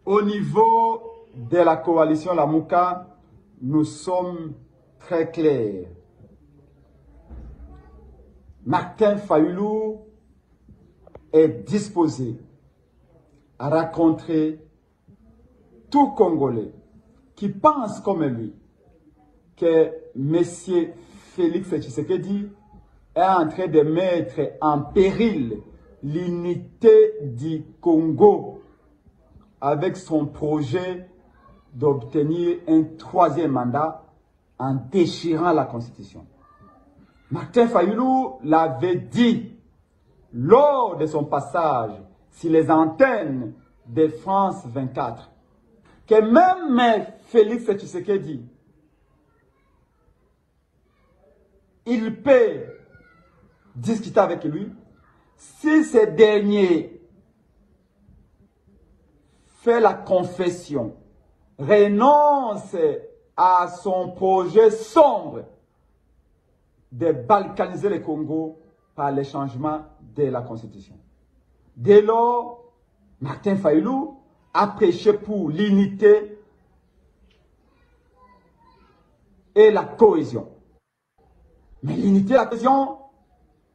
Au niveau de la coalition Lamuka, nous sommes très clairs. Martin Fayulu est disposé à rencontrer tout Congolais qui pense comme lui que M. Félix Tshisekedi est en train de mettre en péril l'unité du Congo avec son projet d'obtenir un troisième mandat en déchirant la Constitution. Martin Fayulu l'avait dit lors de son passage sur les antennes de France 24 que même Félix Tshisekedi, il peut discuter avec lui si ce dernier fait la confession, renonce à son projet sombre de balkaniser le Congo par le changement de la Constitution. Dès lors, Martin Fayulu a prêché pour l'unité et la cohésion. Mais l'unité et la cohésion,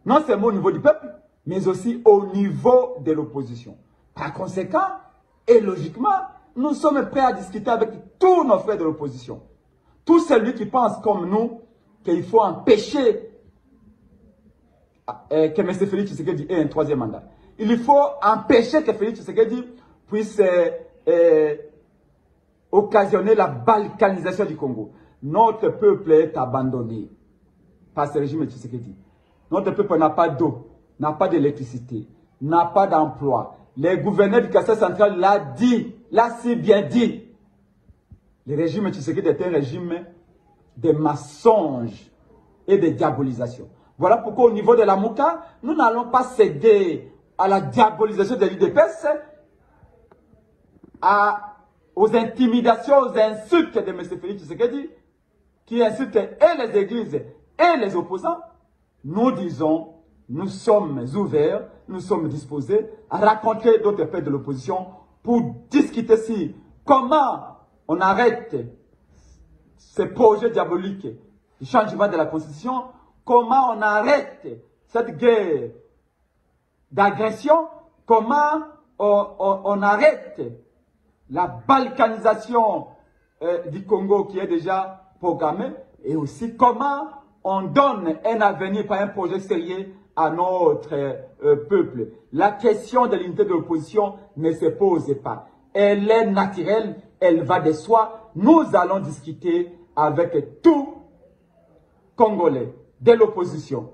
non seulement au niveau du peuple, mais aussi au niveau de l'opposition. Par conséquent, et logiquement, nous sommes prêts à discuter avec tous nos frères de l'opposition. Tous celui qui pense comme nous qu'il faut empêcher que M. Félix Tshisekedi ait un troisième mandat. Il faut empêcher que Félix Tshisekedi puisse occasionner la balkanisation du Congo. Notre peuple est abandonné par ce régime Tshisekedi. Notre peuple n'a pas d'eau, n'a pas d'électricité, n'a pas d'emploi. Le gouverneur du Kassai central l'a dit, l'a si bien dit. Le régime Tshisekedi est un régime de mensonges et de diabolisation. Voilà pourquoi au niveau de la Mouka, nous n'allons pas céder à la diabolisation de l'UDPS, aux intimidations, aux insultes de M. Félix Tshisekedi, qui insulte et les églises et les opposants. Nous disons, nous sommes ouverts, nous sommes disposés à rencontrer d'autres pères de l'opposition pour discuter si comment on arrête ce projet diabolique du changement de la Constitution, comment on arrête cette guerre d'agression, comment on arrête la balkanisation du Congo qui est déjà programmée, et aussi comment on donne un avenir par un projet sérieux à notre peuple. La question de l'unité de l'opposition ne se pose pas. Elle est naturelle, elle va de soi. Nous allons discuter avec tout Congolais de l'opposition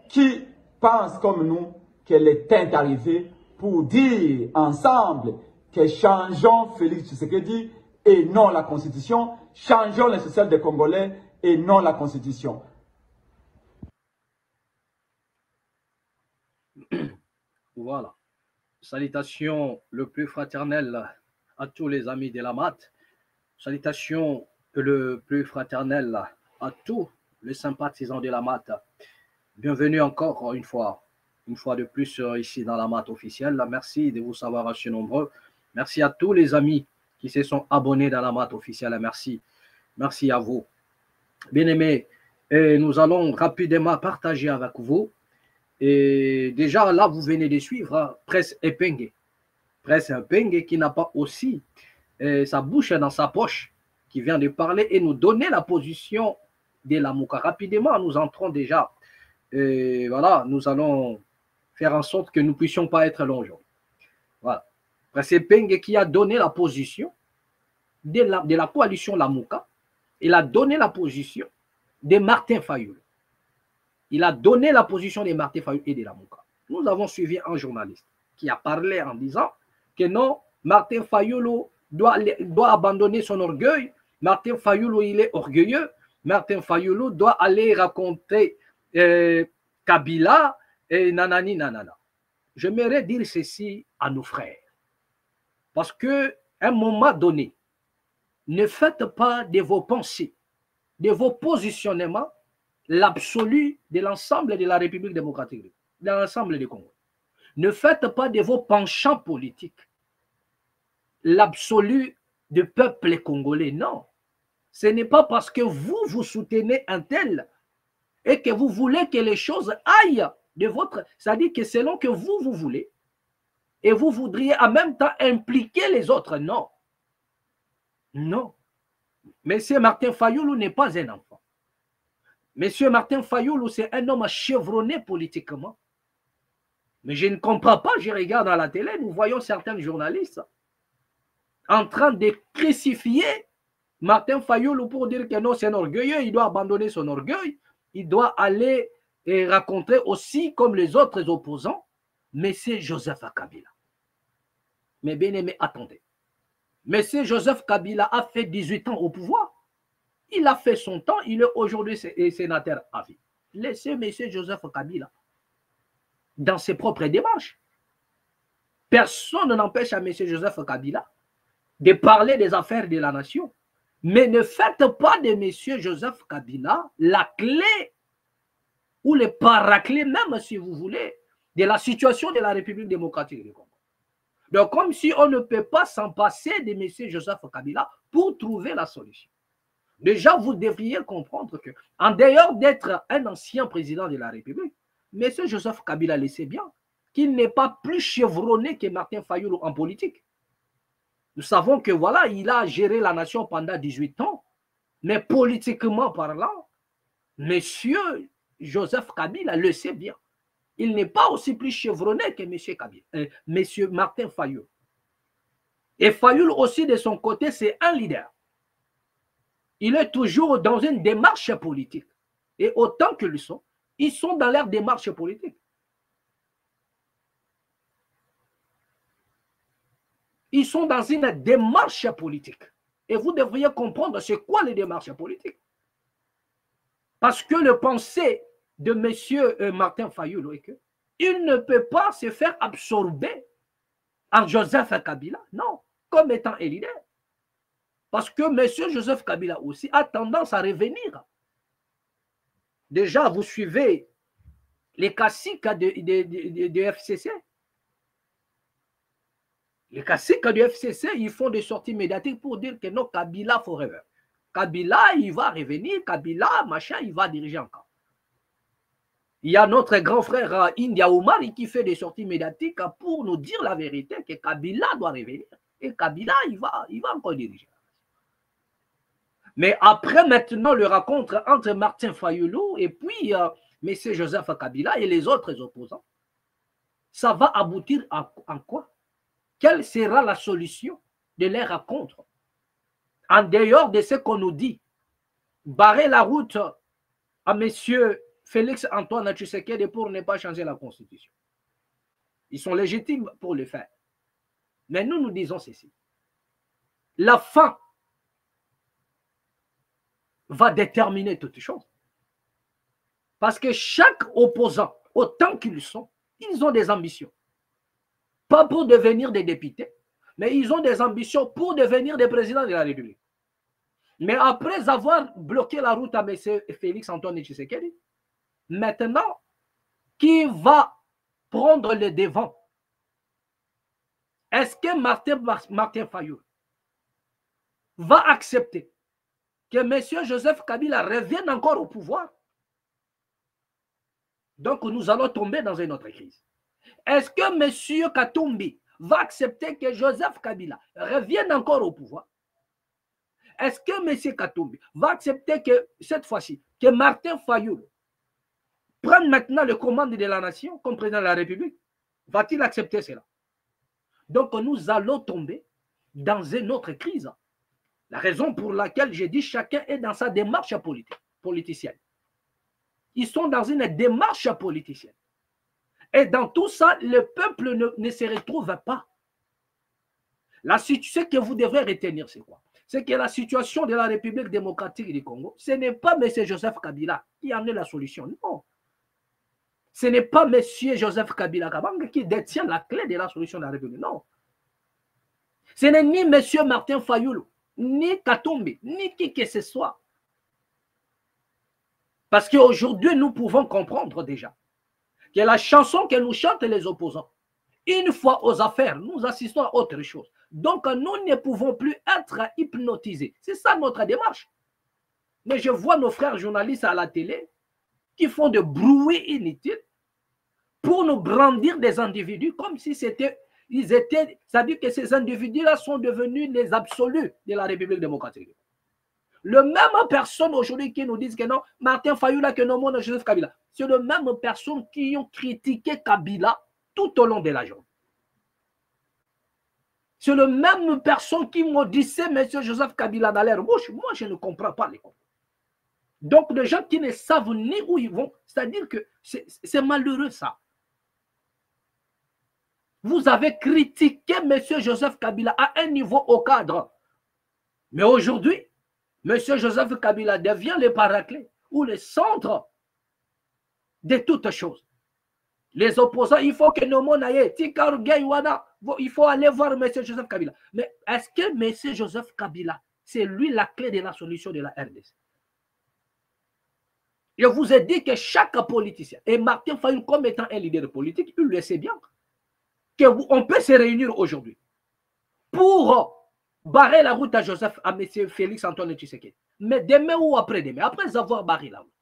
qui pense comme nous que le temps est arrivé pour dire ensemble que changeons Félix Tshisekedi et non la Constitution, changeons le social des Congolais et non la Constitution. Voilà. Salutations le plus fraternel à tous les amis de la MAT. Salutations le plus fraternel à tous les sympathisants de la MAT. Bienvenue encore une fois de plus ici dans la MAT officielle. Merci de vous savoir assez nombreux. Merci à tous les amis qui se sont abonnés dans la MAT officielle. Merci à vous. Bien-aimés, nous allons rapidement partager avec vous. Et déjà, là, vous venez de suivre Presse Epenge. Presse Epenge qui n'a pas aussi sa bouche dans sa poche, qui vient de parler et nous donner la position de la Mouka. Rapidement, nous entrons déjà. Et voilà, nous allons faire en sorte que nous ne puissions pas être longs. Voilà. Presse Epenge qui a donné la position de la coalition Lamouka. Il a donné la position de Martin Fayulu. Il a donné la position de Martin Fayulu et de la Mouka. Nous avons suivi un journaliste qui a parlé en disant que non, Martin Fayulu doit abandonner son orgueil. Martin Fayulu, il est orgueilleux. Martin Fayulu doit aller raconter Kabila et nanani nanana. J'aimerais dire ceci à nos frères. Parce qu'à un moment donné, ne faites pas de vos pensées, de vos positionnements, l'absolu de l'ensemble de la République démocratique, de l'ensemble du Congo. Ne faites pas de vos penchants politiques l'absolu du peuple congolais. Non. Ce n'est pas parce que vous soutenez un tel et que vous voulez que les choses aillent de votre... C'est-à-dire que selon que vous voulez, et vous voudriez en même temps impliquer les autres. Non. Non. Monsieur Martin Fayoulou n'est pas un enfant. Monsieur Martin Fayoulou, c'est un homme chevronné politiquement. Mais je ne comprends pas, je regarde à la télé, nous voyons certains journalistes en train de crucifier Martin Fayoulou pour dire que non, c'est un orgueilleux, il doit abandonner son orgueil, il doit aller et rencontrer aussi, comme les autres opposants, M. Joseph Kabila. Mais bien aimé, attendez. M. Joseph Kabila a fait 18 ans au pouvoir. Il a fait son temps, il est aujourd'hui sénateur à vie. Laissez M. Joseph Kabila dans ses propres démarches. Personne n'empêche à M. Joseph Kabila de parler des affaires de la nation. Mais ne faites pas de M. Joseph Kabila la clé ou le paraclet, même si vous voulez, de la situation de la République démocratique du Congo. Donc, comme si on ne peut pas s'en passer de M. Joseph Kabila pour trouver la solution. Déjà, vous devriez comprendre que, en dehors d'être un ancien président de la République, M. Joseph Kabila le sait bien, qu'il n'est pas plus chevronné que Martin Fayoulou en politique. Nous savons que voilà, il a géré la nation pendant 18 ans, mais politiquement parlant, M. Joseph Kabila le sait bien. Il n'est pas aussi plus chevronné que M. Martin Fayoulou. Et Fayoulou aussi, de son côté, c'est un leader. Il est toujours dans une démarche politique. Et autant qu'ils sont, ils sont dans leur démarche politique. Ils sont dans une démarche politique. Et vous devriez comprendre c'est quoi les démarches politiques. Parce que le pensée de M. Martin Fayoulou est qu'il ne peut pas se faire absorber en Joseph Kabila, non, comme étant un leader. Parce que M. Joseph Kabila aussi a tendance à revenir. Déjà, vous suivez les caciques de FCC. Les caciques du FCC, ils font des sorties médiatiques pour dire que non, Kabila forever. Kabila, il va revenir, Kabila, machin, il va diriger encore. Il y a notre grand frère India Omar qui fait des sorties médiatiques pour nous dire la vérité que Kabila doit revenir. Et Kabila, il va encore diriger. Mais après, maintenant, le rencontre entre Martin Fayoulou et puis M. Joseph Kabila et les autres opposants, ça va aboutir en quoi? Quelle sera la solution de les rencontres? En dehors de ce qu'on nous dit, barrer la route à M. Félix Antoine Tshisekedi pour ne pas changer la Constitution. Ils sont légitimes pour le faire. Mais nous disons ceci. La fin va déterminer toutes choses. Parce que chaque opposant, autant qu'ils sont, ils ont des ambitions. Pas pour devenir des députés, mais ils ont des ambitions pour devenir des présidents de la République. Mais après avoir bloqué la route à M. Félix Antoine Tshisekedi, maintenant, qui va prendre le devant? Est-ce que Martin Fayoulou va accepter que M. Joseph Kabila revienne encore au pouvoir? Donc, nous allons tomber dans une autre crise. Est-ce que M. Katumbi va accepter que Joseph Kabila revienne encore au pouvoir? Est-ce que M. Katumbi va accepter que, cette fois-ci, que Martin Fayoulou prenne maintenant le commande de la nation comme président de la République? Va-t-il accepter cela? Donc, nous allons tomber dans une autre crise. La raison pour laquelle j'ai dit chacun est dans sa démarche politicienne. Ils sont dans une démarche politicienne. Et dans tout ça, le peuple ne se retrouve pas. Ce que vous devez retenir, c'est quoi? C'est que la situation de la République démocratique du Congo, ce n'est pas M. Joseph Kabila qui en est la solution. Non. Ce n'est pas M. Joseph Kabila Kabanga qui détient la clé de la solution de la République. Non. Ce n'est ni M. Martin Fayoulou, ni Katumbi, ni qui que ce soit. Parce qu'aujourd'hui, nous pouvons comprendre déjà que la chanson que nous chantent les opposants, une fois aux affaires, nous assistons à autre chose. Donc, nous ne pouvons plus être hypnotisés. C'est ça notre démarche. Mais je vois nos frères journalistes à la télé qui font de bruit inutile pour nous brandir des individus comme si c'est-à-dire que ces individus-là sont devenus les absolus de la République démocratique. Le même personne aujourd'hui qui nous disent que non, Martin Fayulu, que non, mon Joseph Kabila, c'est le même personne qui ont critiqué Kabila tout au long de la journée. C'est le même personne qui maudissait M. Joseph Kabila dans leur bouche. Moi, je ne comprends pas les comptes. Donc, les gens qui ne savent ni où ils vont, c'est-à-dire que c'est malheureux ça. Vous avez critiqué M. Joseph Kabila à un niveau au cadre. Mais aujourd'hui, M. Joseph Kabila devient le paraclet ou le centre de toutes choses. Les opposants, il faut que nous monaye, il faut aller voir M. Joseph Kabila. Mais est-ce que M. Joseph Kabila, c'est lui la clé de la solution de la RDC? Je vous ai dit que chaque politicien, et Martin Fayulu comme étant un leader politique, il le sait bien, qu'on peut se réunir aujourd'hui pour barrer la route à Joseph, à M. Félix Antoine Tshisekedi. Mais demain ou après-demain, après avoir barré la route,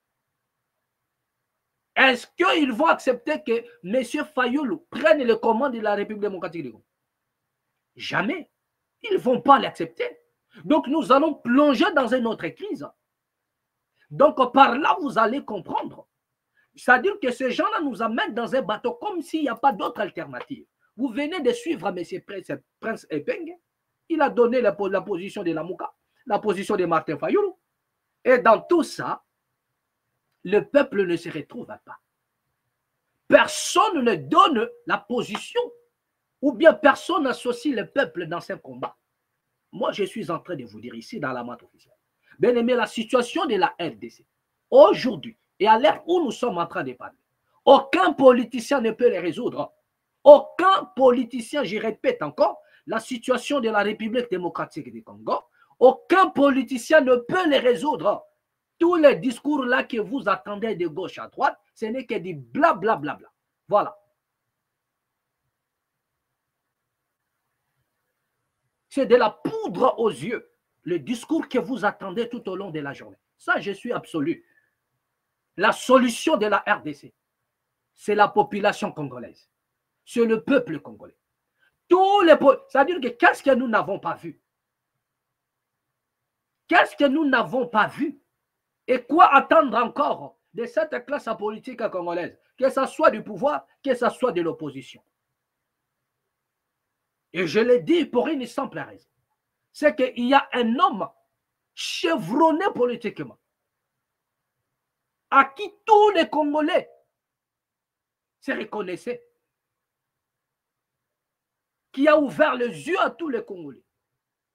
est-ce qu'ils vont accepter que M. Fayulu prenne le commande de la République démocratique du Congo? Jamais. Ils ne vont pas l'accepter. Donc nous allons plonger dans une autre crise. Donc par là, vous allez comprendre. C'est-à-dire que ces gens-là nous amènent dans un bateau comme s'il n'y a pas d'autre alternative. Vous venez de suivre M. Prince Epeng. Il a donné la position de Lamouka, la position de Martin Fayulu. Et dans tout ça, le peuple ne se retrouve pas. Personne ne donne la position ou bien personne n'associe le peuple dans ce combat. Moi, je suis en train de vous dire ici dans la mat officielle. Bien aimé, la situation de la RDC, aujourd'hui, et à l'heure où nous sommes en train de parler, aucun politicien ne peut les résoudre. Aucun politicien, j'y répète encore, la situation de la République démocratique du Congo, aucun politicien ne peut les résoudre. Tous les discours là que vous attendez de gauche à droite, ce n'est que du blablabla. Bla, bla, bla. Voilà. C'est de la poudre aux yeux, le discours que vous attendez tout au long de la journée. Ça, je suis absolu. La solution de la RDC, c'est la population congolaise. C'est le peuple congolais. C'est-à-dire que qu'est-ce que nous n'avons pas vu? Qu'est-ce que nous n'avons pas vu? Et quoi attendre encore de cette classe politique congolaise, que ce soit du pouvoir, que ce soit de l'opposition? Et je l'ai dit pour une simple raison. C'est qu'il y a un homme chevronné politiquement, à qui tous les Congolais se reconnaissaient, qui a ouvert les yeux à tous les Congolais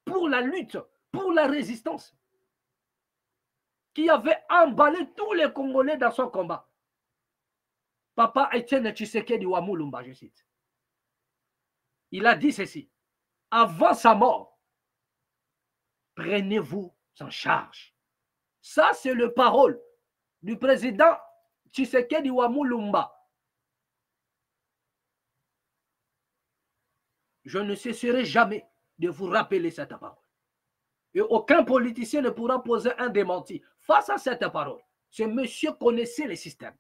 pour la lutte, pour la résistance, qui avait emballé tous les Congolais dans son combat. Papa Etienne Tshisekedi wa Mulumba, je cite. Il a dit ceci: avant sa mort, prenez-vous en charge. Ça, c'est le parole du président Tshisekedi wa Mulumba. Je ne cesserai jamais de vous rappeler cette parole. Et aucun politicien ne pourra poser un démenti face à cette parole. Ce monsieur connaissait le système.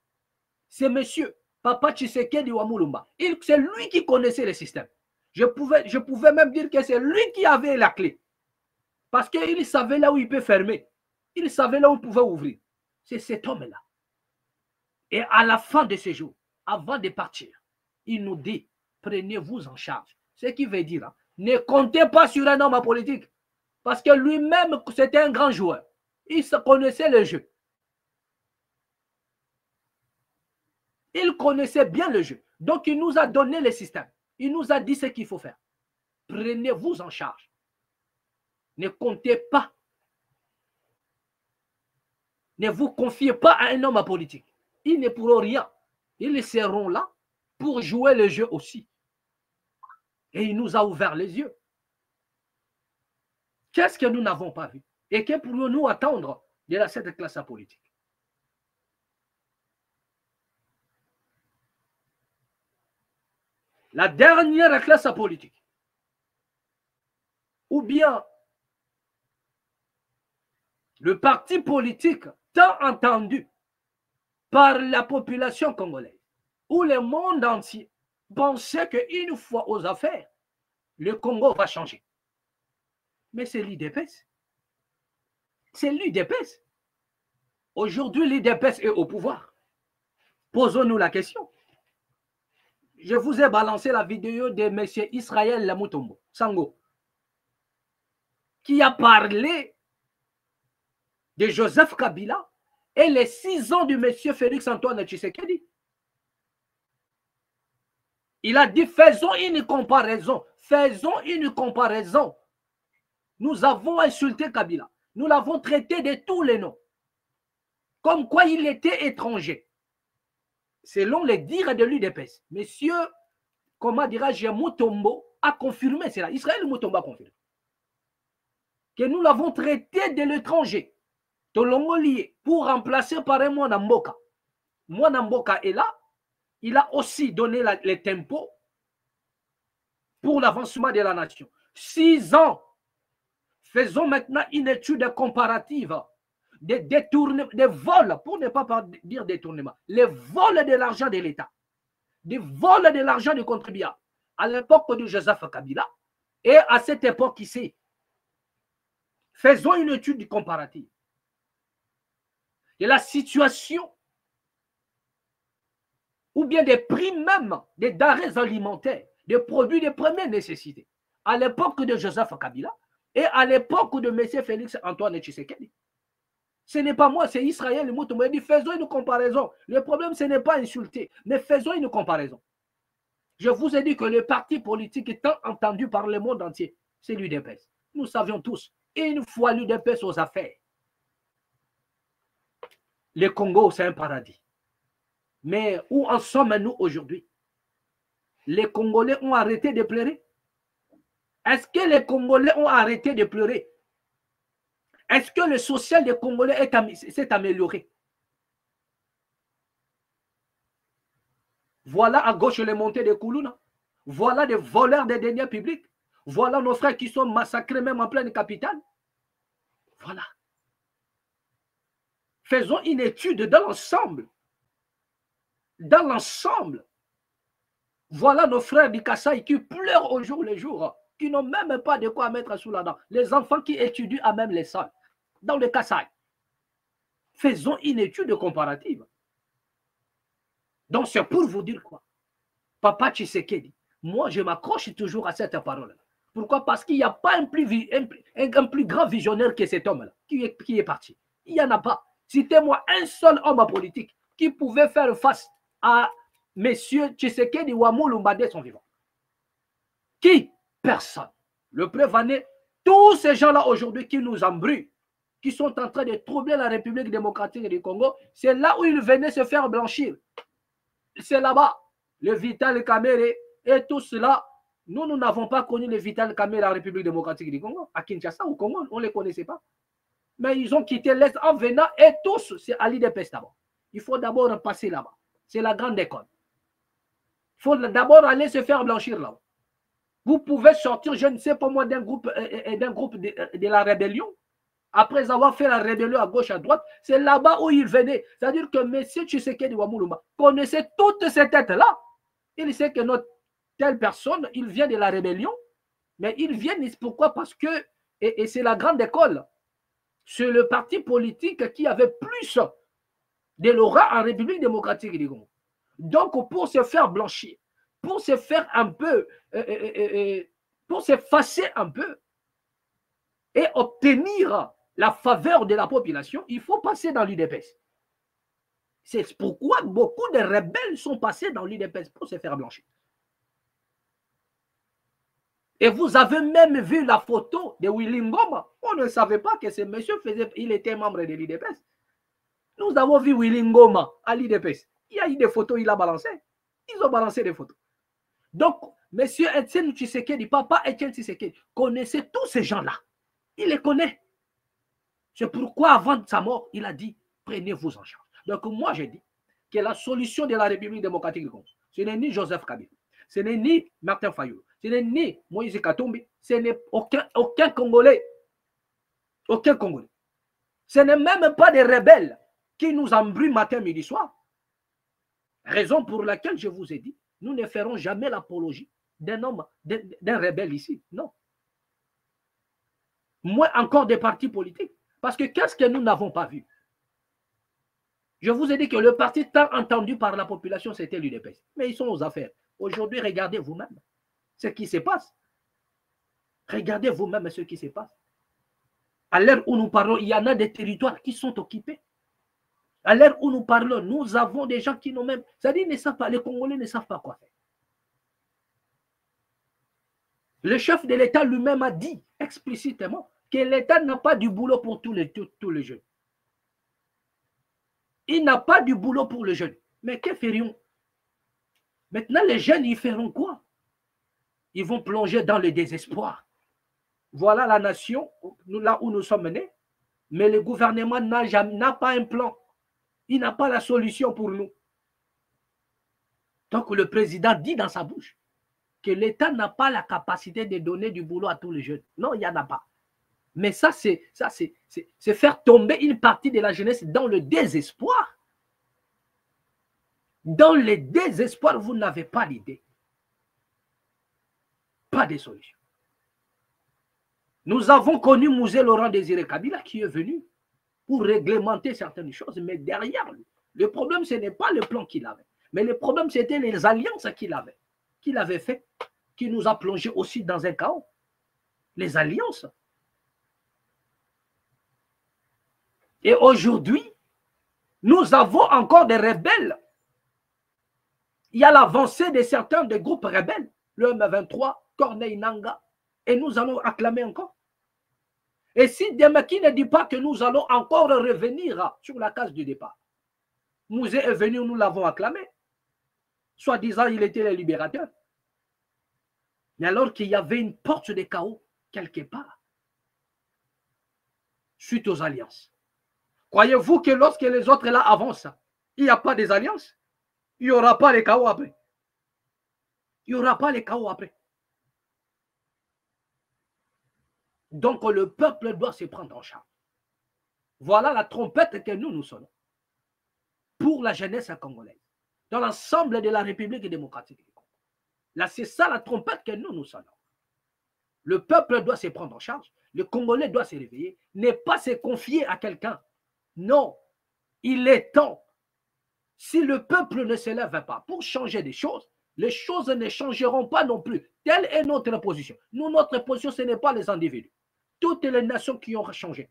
Ce monsieur, Papa Tshisekedi wa Mulumba, c'est lui qui connaissait le système. Je pouvais même dire que c'est lui qui avait la clé. Parce qu'il savait là où il peut fermer. Il savait là où il pouvait ouvrir. C'est cet homme-là. Et à la fin de ce jour, avant de partir, il nous dit, prenez-vous en charge. Ce qui veut dire, hein, ne comptez pas sur un homme politique. Parce que lui-même, c'était un grand joueur. Il se connaissait le jeu. Il connaissait bien le jeu. Donc, il nous a donné le système. Il nous a dit ce qu'il faut faire. Prenez-vous en charge. Ne comptez pas. Ne vous confiez pas à un homme politique. Ils ne pourront rien. Ils seront là pour jouer le jeu aussi. Et il nous a ouvert les yeux. Qu'est-ce que nous n'avons pas vu? Et que pourrions-nous attendre de cette classe politique? La dernière classe politique ou bien le parti politique tant entendu par la population congolaise, où le monde entier pensait qu'une fois aux affaires, le Congo va changer. Mais c'est l'UDPS. C'est l'UDPS. Aujourd'hui, l'UDPS est au pouvoir. Posons-nous la question. Je vous ai balancé la vidéo de M. Israël Lamutombo, Sango, qui a parlé de Joseph Kabila et les 6 ans du M. Félix Antoine Tshisekedi. Il a dit, faisons une comparaison. Faisons une comparaison. Nous avons insulté Kabila. Nous l'avons traité de tous les noms. Comme quoi il était étranger. Selon les dires de l'UDPS. Monsieur, comment dirais-je, Mutombo a confirmé cela. Israël Mutombo a confirmé. Que nous l'avons traité de l'étranger. Tolongolié, pour remplacer par un Mwanamboka. Mwanamboka est là. Il a aussi donné les tempos pour l'avancement de la nation. 6 ans. Faisons maintenant une étude comparative des détournements, des vols, pour ne pas dire détournement, les vols de l'argent de l'État, des vols de l'argent du contribuable à l'époque de Joseph Kabila et à cette époque ici. Faisons une étude comparative de la situation ou bien des prix même des denrées alimentaires, des produits de première nécessité à l'époque de Joseph Kabila et à l'époque de M. Félix Antoine Tshisekedi. Ce n'est pas moi, c'est Israël Mutombo. Il dit faisons une comparaison. Le problème, ce n'est pas insulter, mais faisons une comparaison. Je vous ai dit que le parti politique étant entendu par le monde entier, c'est l'UDPS. Nous savions tous, une fois l'UDPS aux affaires, le Congo, c'est un paradis. Mais où en sommes-nous aujourd'hui? Les Congolais ont arrêté de pleurer? Est-ce que les Congolais ont arrêté de pleurer? Est-ce que le social des Congolais s'est amélioré? Voilà à gauche les montées de Koulouna. Voilà des voleurs des deniers publics. Voilà nos frères qui sont massacrés même en pleine capitale. Voilà. Faisons une étude dans l'ensemble. Dans l'ensemble. Voilà nos frères du Kasaï qui pleurent au jour le jour, qui n'ont même pas de quoi mettre sous la dent. Les enfants qui étudient à même les sols. Dans le Kasaï. Faisons une étude comparative. Donc c'est pour vous dire quoi? Papa Tshisekedi, moi je m'accroche toujours à cette parole. Pourquoi? Parce qu'il n'y a pas un plus grand visionnaire que cet homme-là qui est parti. Il n'y en a pas. Citez-moi un seul homme politique qui pouvait faire face à M. Tshisekedi ou à Moulumba dès son vivant. Qui? Personne. Le preuve en est, tous ces gens-là aujourd'hui qui nous embrouillent, qui sont en train de troubler la République démocratique du Congo, c'est là où ils venaient se faire blanchir. C'est là-bas. Le Vital Kamerhe et tout cela, nous n'avons pas connu le Vital Kamerhe à la République démocratique du Congo. À Kinshasa, au Congo, on ne les connaissait pas. Mais ils ont quitté l'Est en venant et tous, c'est à l'IDPS d'abord. Il faut d'abord passer là-bas. C'est la grande école. Il faut d'abord aller se faire blanchir là-bas. Vous pouvez sortir, je ne sais pas moi, d'un groupe de la rébellion. Après avoir fait la rébellion à gauche, à droite, c'est là-bas où il venait. C'est-à-dire que M. Tshisekedi Wamuluma connaissait toutes ces têtes-là. Il sait que notre telle personne, il vient de la rébellion, mais il vient, pourquoi? Parce que, et c'est la grande école, c'est le parti politique qui avait plus de l'aura en République démocratique du Congo. Donc, pour se faire blanchir, pour se faire un peu, pour s'effacer un peu, et obtenir la faveur de la population, il faut passer dans l'UDPS. C'est pourquoi beaucoup de rebelles sont passés dans l'UDPS pour se faire blanchir. Et vous avez même vu la photo de Willy Ngoma. On ne savait pas que ce monsieur il était membre de l'UDPS. Nous avons vu Willy Ngoma à l'UDPS. Il y a eu des photos, il a balancé. Ils ont balancé des photos. Donc, monsieur Etienne Tshisekedi, papa Etienne Tshisekedi, connaissait tous ces gens-là. Il les connaît. C'est pourquoi, avant sa mort, il a dit, prenez-vous en charge. Donc, moi, j'ai dit que la solution de la République démocratique du Congo, ce n'est ni Joseph Kabila, ce n'est ni Martin Fayulu, ce n'est ni Moïse Katumbi, ce n'est aucun Congolais. Aucun Congolais. Ce n'est même pas des rebelles qui nous embrument matin, midi, soir. Raison pour laquelle je vous ai dit, nous ne ferons jamais l'apologie d'un homme, d'un rebelle ici. Non. Moins encore des partis politiques. Parce que qu'est-ce que nous n'avons pas vu? Je vous ai dit que le parti tant entendu par la population, c'était l'UDPS. Mais ils sont aux affaires. Aujourd'hui, regardez vous-même ce qui se passe. Regardez vous-même ce qui se passe. À l'heure où nous parlons, il y en a des territoires qui sont occupés. À l'heure où nous parlons, nous avons des gens qui n'ont même... C'est-à-dire, ne savent pas, les Congolais ne savent pas quoi faire. Le chef de l'État lui-même a dit explicitement que l'État n'a pas du boulot pour tous les jeunes. Il n'a pas du boulot pour les jeunes. Mais que ferions? Maintenant, les jeunes, ils feront quoi? Ils vont plonger dans le désespoir. Voilà la nation, là où nous sommes nés. Mais le gouvernement n'a pas un plan. Il n'a pas la solution pour nous. Donc, le président dit dans sa bouche que l'État n'a pas la capacité de donner du boulot à tous les jeunes. Non, il n'y en a pas. Mais ça, c'est faire tomber une partie de la jeunesse dans le désespoir. Dans le désespoir, vous n'avez pas l'idée. Pas de solution. Nous avons connu Mouzé Laurent Désiré Kabila qui est venu pour réglementer certaines choses, mais derrière lui, le problème, ce n'est pas le plan qu'il avait, mais le problème, c'était les alliances qu'il avait fait, qui nous a plongé aussi dans un chaos. Les alliances. Et aujourd'hui, nous avons encore des rebelles. Il y a l'avancée de certains des groupes rebelles, le M23, Corneille Nangaa, et nous allons acclamer encore. Et si Demeki ne dit pas que nous allons encore revenir sur la case du départ, Mouzé est venu, nous l'avons acclamé. Soi-disant, il était le libérateur. Mais alors qu'il y avait une porte de chaos quelque part, suite aux alliances. Croyez-vous que lorsque les autres là avancent, il n'y a pas des alliances? Il n'y aura pas les chaos après. Il n'y aura pas les chaos après. Donc le peuple doit se prendre en charge. Voilà la trompette que nous sonnons pour la jeunesse congolaise, dans l'ensemble de la République démocratique du Congo. Là, c'est ça la trompette que nous sonnons. Le peuple doit se prendre en charge, le Congolais doit se réveiller, ne pas se confier à quelqu'un. Non, il est temps. Si le peuple ne se lève pas pour changer des choses, les choses ne changeront pas non plus. Telle est notre position. Nous, notre position, ce n'est pas les individus. Toutes les nations qui ont changé.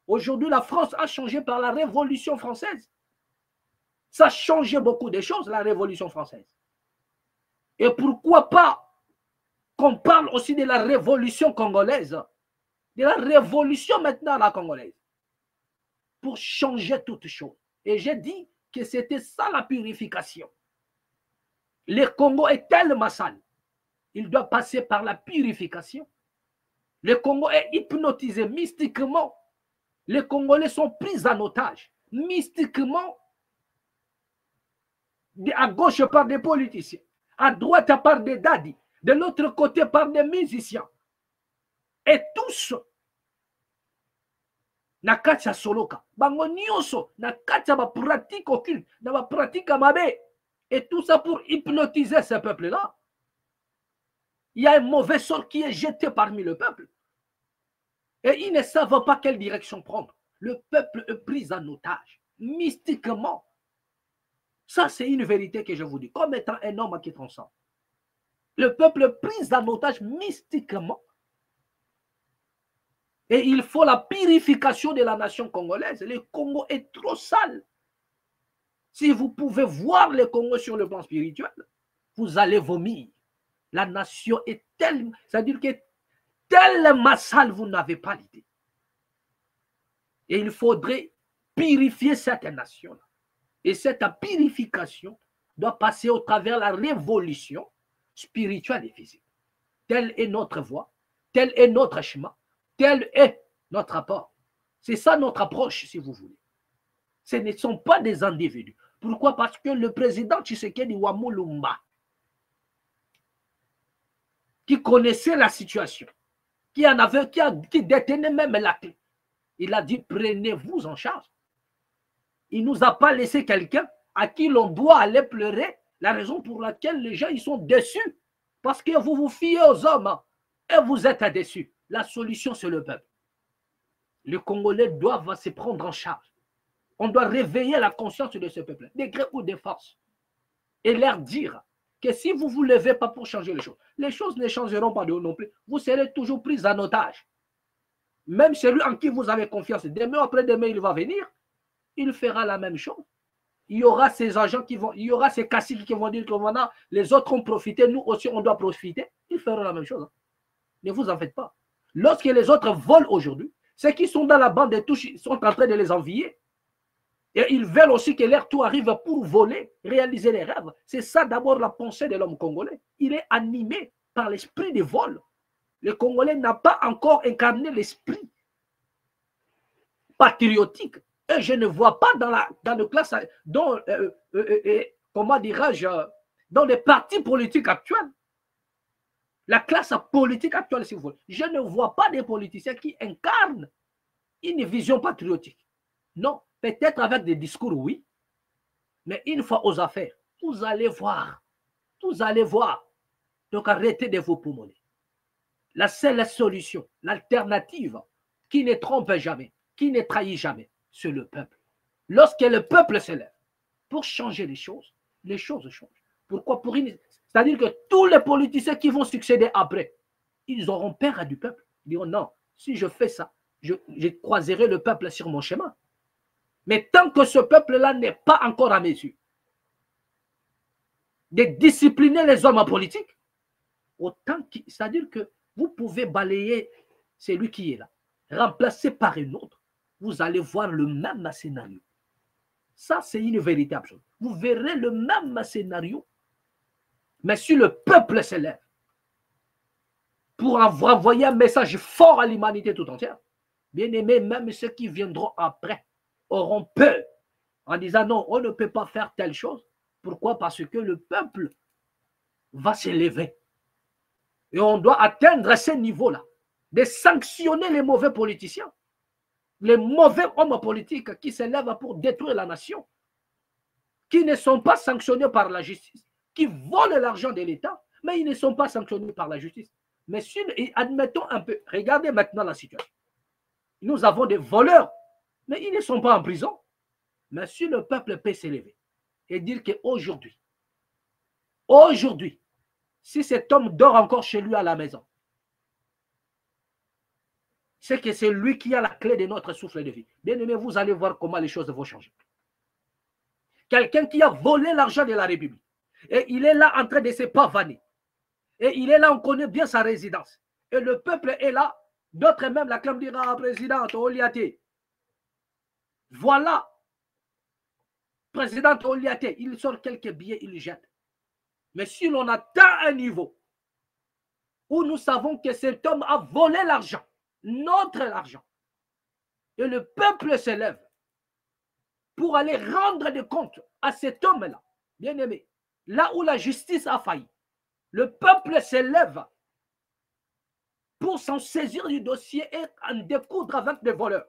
Aujourd'hui, la France a changé par la Révolution française. Ça a changé beaucoup de choses, la Révolution française. Et pourquoi pas qu'on parle aussi de la Révolution congolaise, de la Révolution maintenant à la congolaise, pour changer toutes choses. Et j'ai dit que c'était ça la purification. Le Congo est tellement sale. Il doit passer par la purification. Le Congo est hypnotisé mystiquement. Les Congolais sont pris en otage mystiquement. À gauche par des politiciens, à droite par des dadis, de l'autre côté par des musiciens. Et tous, na kati ya soloka, bango nyonso, na kati ya ba pratique occulte, na ba pratique mabe. Et tout ça pour hypnotiser ce peuple-là. Il y a un mauvais sort qui est jeté parmi le peuple. Et ils ne savent pas quelle direction prendre. Le peuple est pris en otage, mystiquement. Ça, c'est une vérité que je vous dis, comme étant un homme qui transcende. Le peuple est pris en otage mystiquement. Et il faut la purification de la nation congolaise. Le Congo est trop sale. Si vous pouvez voir le Congo sur le plan spirituel, vous allez vomir. La nation est tellement... C'est-à-dire que tellement sale, vous n'avez pas l'idée. Et il faudrait purifier cette nation-là. Et cette purification doit passer au travers de la révolution spirituelle et physique. Telle est notre voie, tel est notre chemin, tel est notre apport. C'est ça notre approche, si vous voulez. Ce ne sont pas des individus. Pourquoi? Parce que le président Tshisekedi Wamulumba qui connaissait la situation, qui détenait même la clé. Il a dit, prenez-vous en charge. Il ne nous a pas laissé quelqu'un à qui l'on doit aller pleurer, la raison pour laquelle les gens ils sont déçus. Parce que vous vous fiez aux hommes et vous êtes déçus. La solution, c'est le peuple. Les Congolais doivent se prendre en charge. On doit réveiller la conscience de ce peuple, des gré ou des forces, et leur dire que si vous ne vous levez pas pour changer les choses ne changeront pas de vous non plus. Vous serez toujours pris en otage. Même celui en qui vous avez confiance, demain après-demain, il va venir, il fera la même chose. Il y aura ces agents qui vont, il y aura ces caciques qui vont dire que voilà, les autres ont profité, nous aussi on doit profiter. Ils feront la même chose. Ne vous en faites pas. Lorsque les autres volent aujourd'hui, ceux qui sont dans la bande des touches sont en train de les envier. Et ils veulent aussi que leur tour arrive pour voler, réaliser les rêves. C'est ça d'abord la pensée de l'homme congolais. Il est animé par l'esprit de vol. Le Congolais n'a pas encore incarné l'esprit patriotique. Et je ne vois pas dans le classe, comment dirais-je, dans les partis politiques actuels, la classe politique actuelle, si vous voulez, je ne vois pas des politiciens qui incarnent une vision patriotique. Non, peut-être avec des discours, oui, mais une fois aux affaires, vous allez voir, vous allez voir. Donc arrêtez de vous poumoner. La seule solution, l'alternative, qui ne trompe jamais, qui ne trahit jamais, c'est le peuple. Lorsque le peuple s'élève pour changer les choses changent. Pourquoi? C'est-à-dire que tous les politiciens qui vont succéder après, ils auront peur du peuple. Ils diront non, si je fais ça, je croiserai le peuple sur mon chemin. Mais tant que ce peuple-là n'est pas encore à mesure de discipliner les hommes en politique, c'est-à-dire que vous pouvez balayer celui qui est là, remplacer par un autre, vous allez voir le même scénario. Ça, c'est une véritable chose. Vous verrez le même scénario, mais si le peuple s'élève pour envoyer un message fort à l'humanité tout entière, bien aimé, même ceux qui viendront après auront peur en disant non, on ne peut pas faire telle chose. Pourquoi? Parce que le peuple va s'élever. Et on doit atteindre ce niveau-là, de sanctionner les mauvais politiciens, les mauvais hommes politiques qui s'élèvent pour détruire la nation, qui ne sont pas sanctionnés par la justice, qui volent l'argent de l'État, mais ils ne sont pas sanctionnés par la justice. Mais si, admettons un peu, regardez maintenant la situation. Nous avons des voleurs, mais ils ne sont pas en prison. Mais si le peuple peut s'élever et dire qu'aujourd'hui, si cet homme dort encore chez lui à la maison, c'est que c'est lui qui a la clé de notre souffle de vie. Bien aimé, vous allez voir comment les choses vont changer. Quelqu'un qui a volé l'argent de la République, et il est là en train de se pavaner, et il est là, on connaît bien sa résidence, et le peuple est là, d'autres même l'acclament, dira ah, président Oliaté. Voilà, président Oliaté, il sort quelques billets, il jette. Mais si l'on atteint un niveau où nous savons que cet homme a volé l'argent, notre argent, et le peuple s'élève pour aller rendre des comptes à cet homme-là, bien aimé, là où la justice a failli, le peuple s'élève pour s'en saisir du dossier et en découdre avec des voleurs.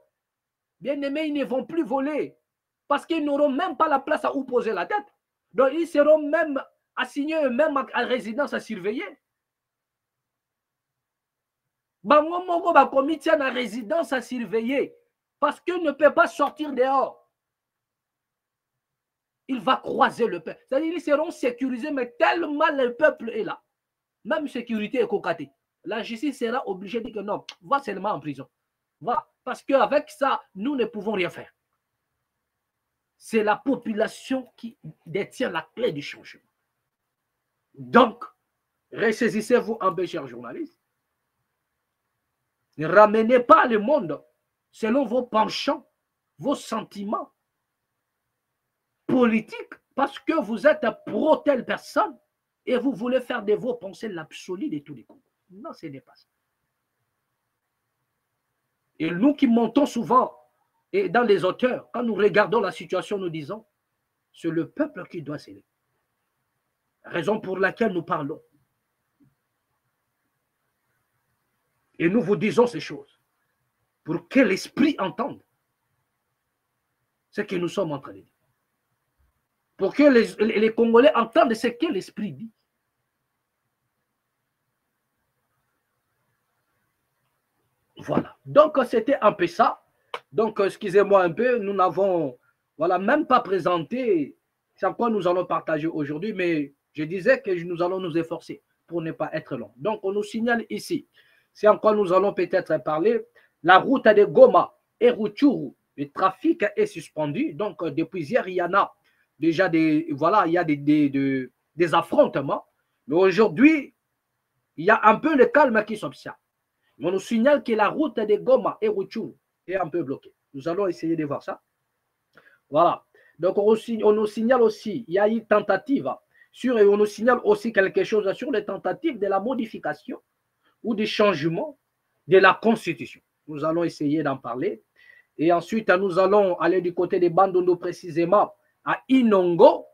Bien aimé, ils ne vont plus voler parce qu'ils n'auront même pas la place à où poser la tête. Donc ils seront même assignés eux-mêmes à résidence à surveiller. Bango Mongo va commis à résidence à surveiller parce qu'il ne peut pas sortir dehors. Il va croiser le peuple. C'est-à-dire qu'ils seront sécurisés, mais tellement le peuple est là. Même sécurité est cocatée. La justice sera obligée de dire que non, va seulement en prison. Va. Parce qu'avec ça, nous ne pouvons rien faire. C'est la population qui détient la clé du changement. Donc, ressaisissez-vous un peu, chers journalistes. Ne ramenez pas le monde selon vos penchants, vos sentiments politiques, parce que vous êtes pro telle personne et vous voulez faire de vos pensées l'absolu de tous les coups. Non, ce n'est pas ça. Et nous qui montons souvent, et dans les auteurs, quand nous regardons la situation, nous disons, c'est le peuple qui doit s'élever. Raison pour laquelle nous parlons Et nous vous disons ces choses pour que l'esprit entende ce que nous sommes en train de dire. Pour que les Congolais entendent ce que l'esprit dit. Voilà. Donc, c'était un peu ça. Donc, excusez-moi un peu, nous n'avons même pas présenté c'est quoi nous allons partager aujourd'hui, mais je disais que nous allons nous efforcer pour ne pas être long. Donc, on nous signale ici, c'est en quoi nous allons peut-être parler, la route de Goma et Rutshuru, le trafic est suspendu. Donc, depuis hier, il y en a déjà il y a des affrontements. Mais aujourd'hui, il y a un peu le calme qui s'observe. On nous signale que la route de Goma et Rutshuru est un peu bloquée. Nous allons essayer de voir ça. Voilà. Donc, on nous signale aussi, il y a une tentative et on nous signale aussi quelque chose sur les tentatives de la modification ou du changement de la Constitution. Nous allons essayer d'en parler. Et ensuite, nous allons aller du côté des Bandundu précisément à Inongo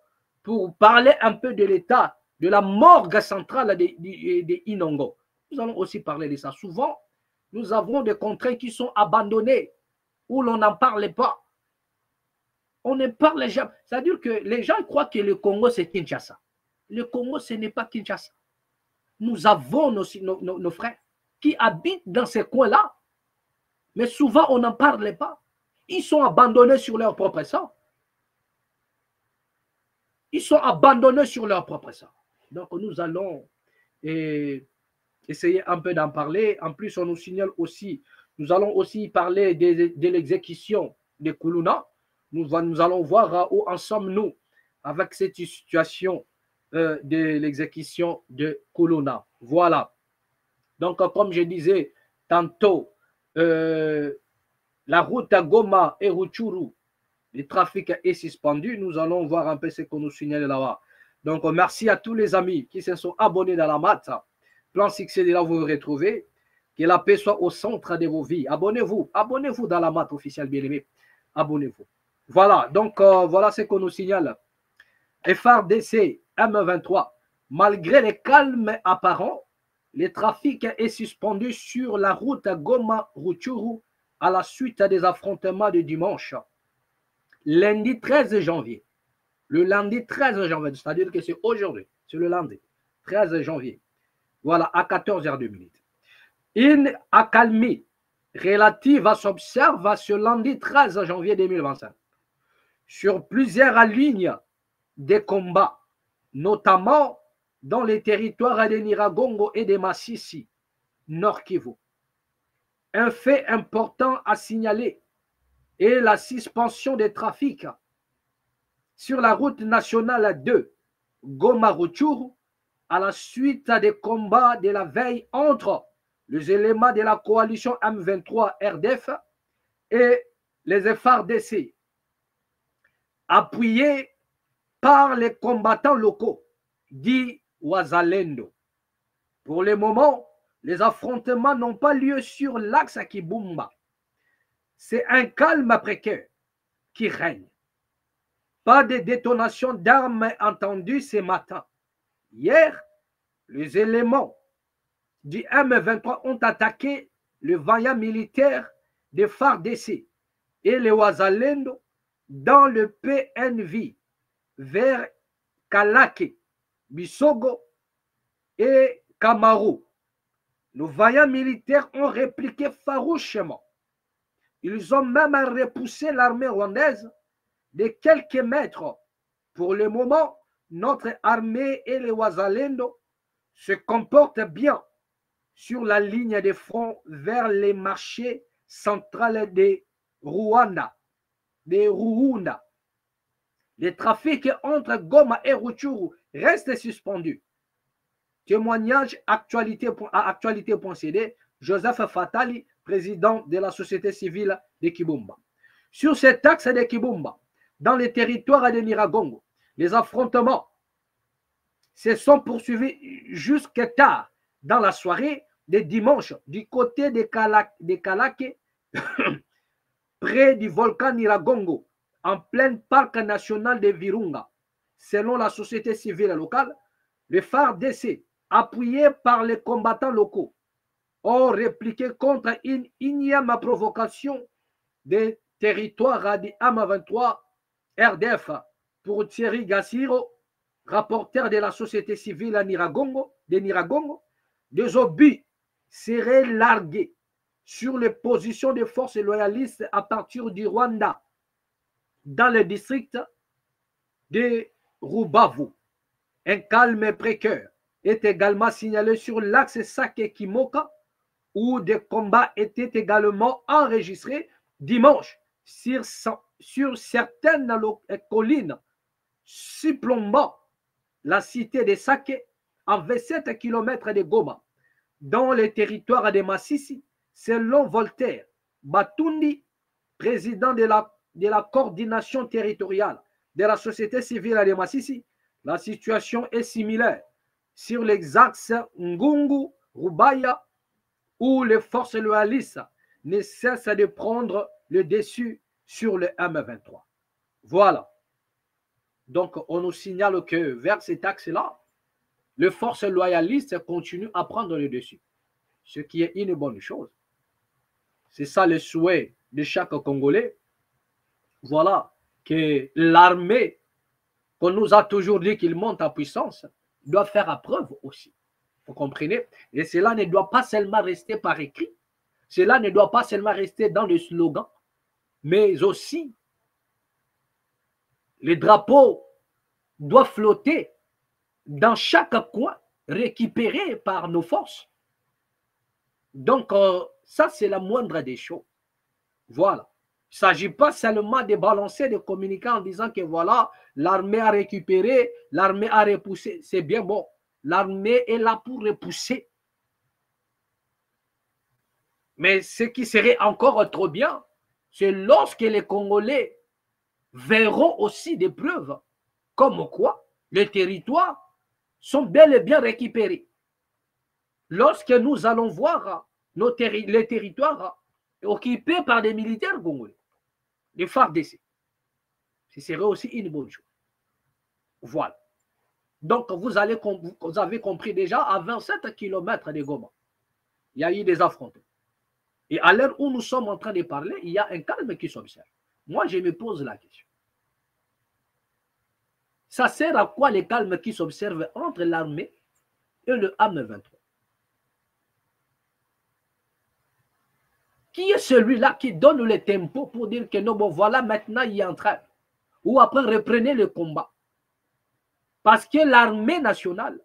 pour parler un peu de l'état de la morgue centrale de Inongo. Nous allons aussi parler de ça. Souvent, nous avons des contrées qui sont abandonnées où l'on n'en parle pas. On ne parle jamais. C'est-à-dire que les gens croient que le Congo, c'est Kinshasa. Le Congo, ce n'est pas Kinshasa. Nous avons nos frères qui habitent dans ces coins-là, mais souvent, on n'en parle pas. Ils sont abandonnés sur leur propre sang. Ils sont abandonnés sur leur propre sang. Donc, nous allons essayer un peu d'en parler. En plus, on nous signale aussi, nous allons aussi parler de l'exécution de Kuluna. Nous allons voir où en sommes-nous avec cette situation de l'exécution de Kuluna. Voilà. Donc, comme je disais tantôt, la route à Goma et Rutshuru, le trafic est suspendu. Nous allons voir un peu ce qu'on nous signale là-bas. Donc, merci à tous les amis qui se sont abonnés dans la mat. Plan Succès de là, vous vous retrouvez. Que la paix soit au centre de vos vies. Abonnez-vous. Abonnez-vous dans la mat officielle, bien-aimé. Abonnez-vous. Voilà. Donc, voilà ce qu'on nous signale. FARDC M23. Malgré les calmes apparents, le trafic est suspendu sur la route Goma-Rutshuru à la suite des affrontements de dimanche. Lundi 13 janvier. Le lundi 13 janvier, c'est-à-dire que c'est aujourd'hui. C'est le lundi 13 janvier. Voilà, à 14h02. Une accalmie relative s'observe ce lundi 13 janvier 2025 sur plusieurs lignes de combats, notamment dans les territoires de Nyiragongo et de Masisi, Nord Kivu. Un fait important à signaler est la suspension des trafics sur la route nationale 2 Goma-Rutshuru à la suite des combats de la veille entre les éléments de la coalition M23 RDF et les FARDC, appuyés par les combattants locaux, dits Wazalendo. Pour le moment, les affrontements n'ont pas lieu sur l'axe Kibumba. C'est un calme précaire qui règne. Pas de détonation d'armes entendues ce matin. Hier, les éléments du M23 ont attaqué le vaillant militaire de FARDC et les Wazalendo dans le PNV vers Kalake, Bisogo et Kamaru. Nos vaillants militaires ont répliqué farouchement. Ils ont même repoussé l'armée rwandaise de quelques mètres. Pour le moment, notre armée et les Wazalendo se comportent bien sur la ligne de front vers les marchés centrales de Rwanda, de Ruunda. Les trafics entre Goma et Rutshuru restent suspendus. Témoignage à actualité.cd, Joseph Fatali, président de la société civile de Kibumba. Sur cet axe de Kibumba, dans les territoires de Nyiragongo, les affrontements se sont poursuivis jusqu'à tard dans la soirée de dimanche du côté de Kalake, près du volcan Nyiragongo, en plein parc national de Virunga. Selon la société civile locale, le FARDC, appuyé par les combattants locaux, ont répliqué contre une énième provocation des territoires du M23 RDF pour Thierry Gassiro, rapporteur de la société civile à Niragongo, des obus seraient largués sur les positions des forces loyalistes à partir du Rwanda dans le district de Rubavu. Un calme précaire est également signalé sur l'axe Sake-Kimoka où des combats étaient également enregistrés dimanche sur certaines collines surplombant la cité de Sake à 27 km de Goma, dans le territoire de Massissi, selon Voltaire Batundi, président de la coordination territoriale de la société civile de Massissi. La situation est similaire sur les axes Ngungu, Rubaya, où les forces loyalistes ne cessent de prendre le dessus sur le M23. Voilà. Donc, on nous signale que vers cet axe-là, les forces loyalistes continuent à prendre le dessus, ce qui est une bonne chose. C'est ça le souhait de chaque Congolais. Voilà, que l'armée, qu'on nous a toujours dit qu'il monte en puissance, doit faire à preuve aussi. Vous comprenez? Et cela ne doit pas seulement rester par écrit, cela ne doit pas seulement rester dans le slogan, mais aussi les drapeaux doivent flotter dans chaque coin, récupérés par nos forces. Donc, ça, c'est la moindre des choses. Voilà. Il ne s'agit pas seulement de balancer des communicants en disant que voilà, l'armée a récupéré, l'armée a repoussé. C'est bien bon. L'armée est là pour repousser. Mais ce qui serait encore trop bien, c'est lorsque les Congolais verront aussi des preuves comme quoi les territoires sont bel et bien récupérés. Lorsque nous allons voir les territoires occupés par des militaires congolais, les FARDC, ce serait aussi une bonne chose. Voilà. Donc, vous avez compris déjà, à 27 km de Goma, il y a eu des affrontements. Et à l'heure où nous sommes en train de parler, il y a un calme qui s'observe. Moi, je me pose la question. Ça sert à quoi le calme qui s'observe entre l'armée et le M23? Qui est celui-là qui donne le tempo pour dire que non, bon, voilà, maintenant, il est en train, ou après, reprenez le combat? Parce que l'armée nationale,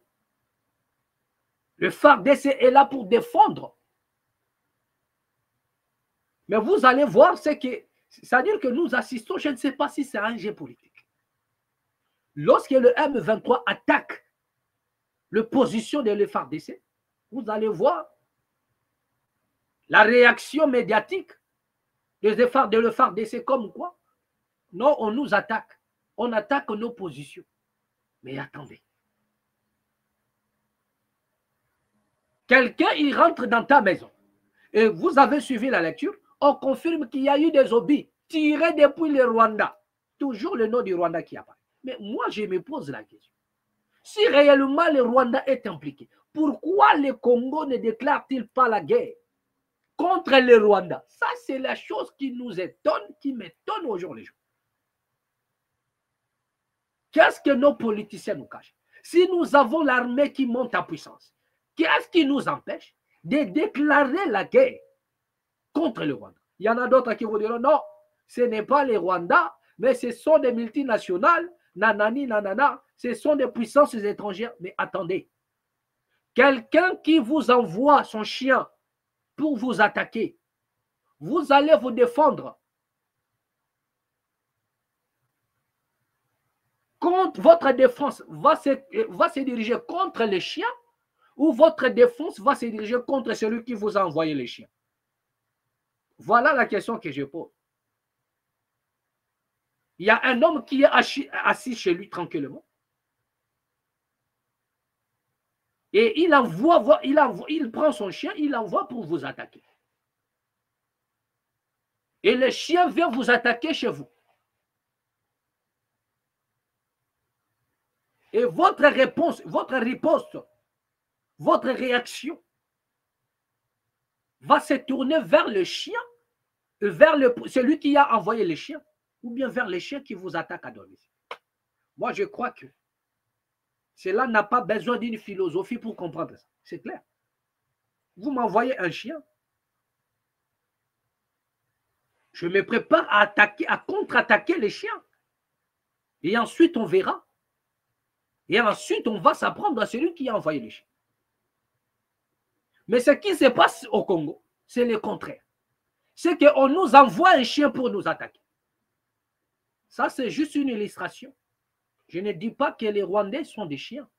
le FARDC est là pour défendre. Mais vous allez voir, c'est-à-dire que nous assistons, je ne sais pas si c'est un jeu politique. Lorsque le M23 attaque la position de le FARDC, vous allez voir la réaction médiatique de le FARDC comme quoi? Non, on nous attaque. On attaque nos positions. Mais attendez. Quelqu'un, il rentre dans ta maison. Et vous avez suivi la lecture. On confirme qu'il y a eu des obus tirés depuis le Rwanda. Toujours le nom du Rwanda qui apparaît. Mais moi, je me pose la question. Si réellement le Rwanda est impliqué, pourquoi le Congo ne déclare-t-il pas la guerre contre le Rwanda? Ça, c'est la chose qui nous étonne, qui m'étonne aujourd'hui. Qu'est-ce que nos politiciens nous cachent? Si nous avons l'armée qui monte en puissance, qu'est-ce qui nous empêche de déclarer la guerre contre le Rwanda? Il y en a d'autres qui vous diront non, ce n'est pas les Rwandais, mais ce sont des multinationales, nanani, nanana, ce sont des puissances étrangères. Mais attendez, quelqu'un qui vous envoie son chien pour vous attaquer, vous allez vous défendre. Quand votre défense va se diriger contre les chiens ou votre défense va se diriger contre celui qui vous a envoyé les chiens? Voilà la question que je pose. Il y a un homme qui est assis chez lui tranquillement. Et il prend son chien, il l'envoie pour vous attaquer. Et le chien vient vous attaquer chez vous. Et votre réponse, votre riposte, votre réaction, va se tourner vers le chien, vers celui qui a envoyé les chiens, ou bien vers les chiens qui vous attaquent à domicile. Moi, je crois que cela n'a pas besoin d'une philosophie pour comprendre ça. C'est clair. Vous m'envoyez un chien, je me prépare à attaquer, à contre-attaquer les chiens. Et ensuite, on verra. Et ensuite, on va s'apprendre à celui qui a envoyé les chiens. Mais ce qui se passe au Congo, c'est le contraire. C'est qu'on nous envoie un chien pour nous attaquer. Ça, c'est juste une illustration. Je ne dis pas que les Rwandais sont des chiens.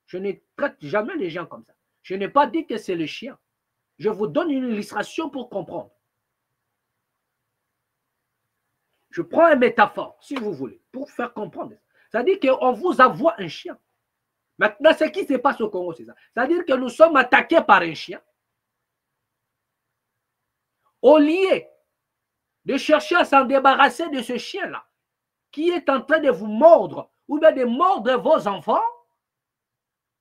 Je ne traite jamais les gens comme ça. Je n'ai pas dit que c'est le chien. Je vous donne une illustration pour comprendre. Je prends une métaphore, si vous voulez, pour faire comprendre. C'est-à-dire qu'on vous envoie un chien. Maintenant, ce qui se passe au Congo, c'est ça. C'est-à-dire que nous sommes attaqués par un chien. Au lieu de chercher à s'en débarrasser de ce chien-là, qui est en train de vous mordre, ou bien de mordre vos enfants,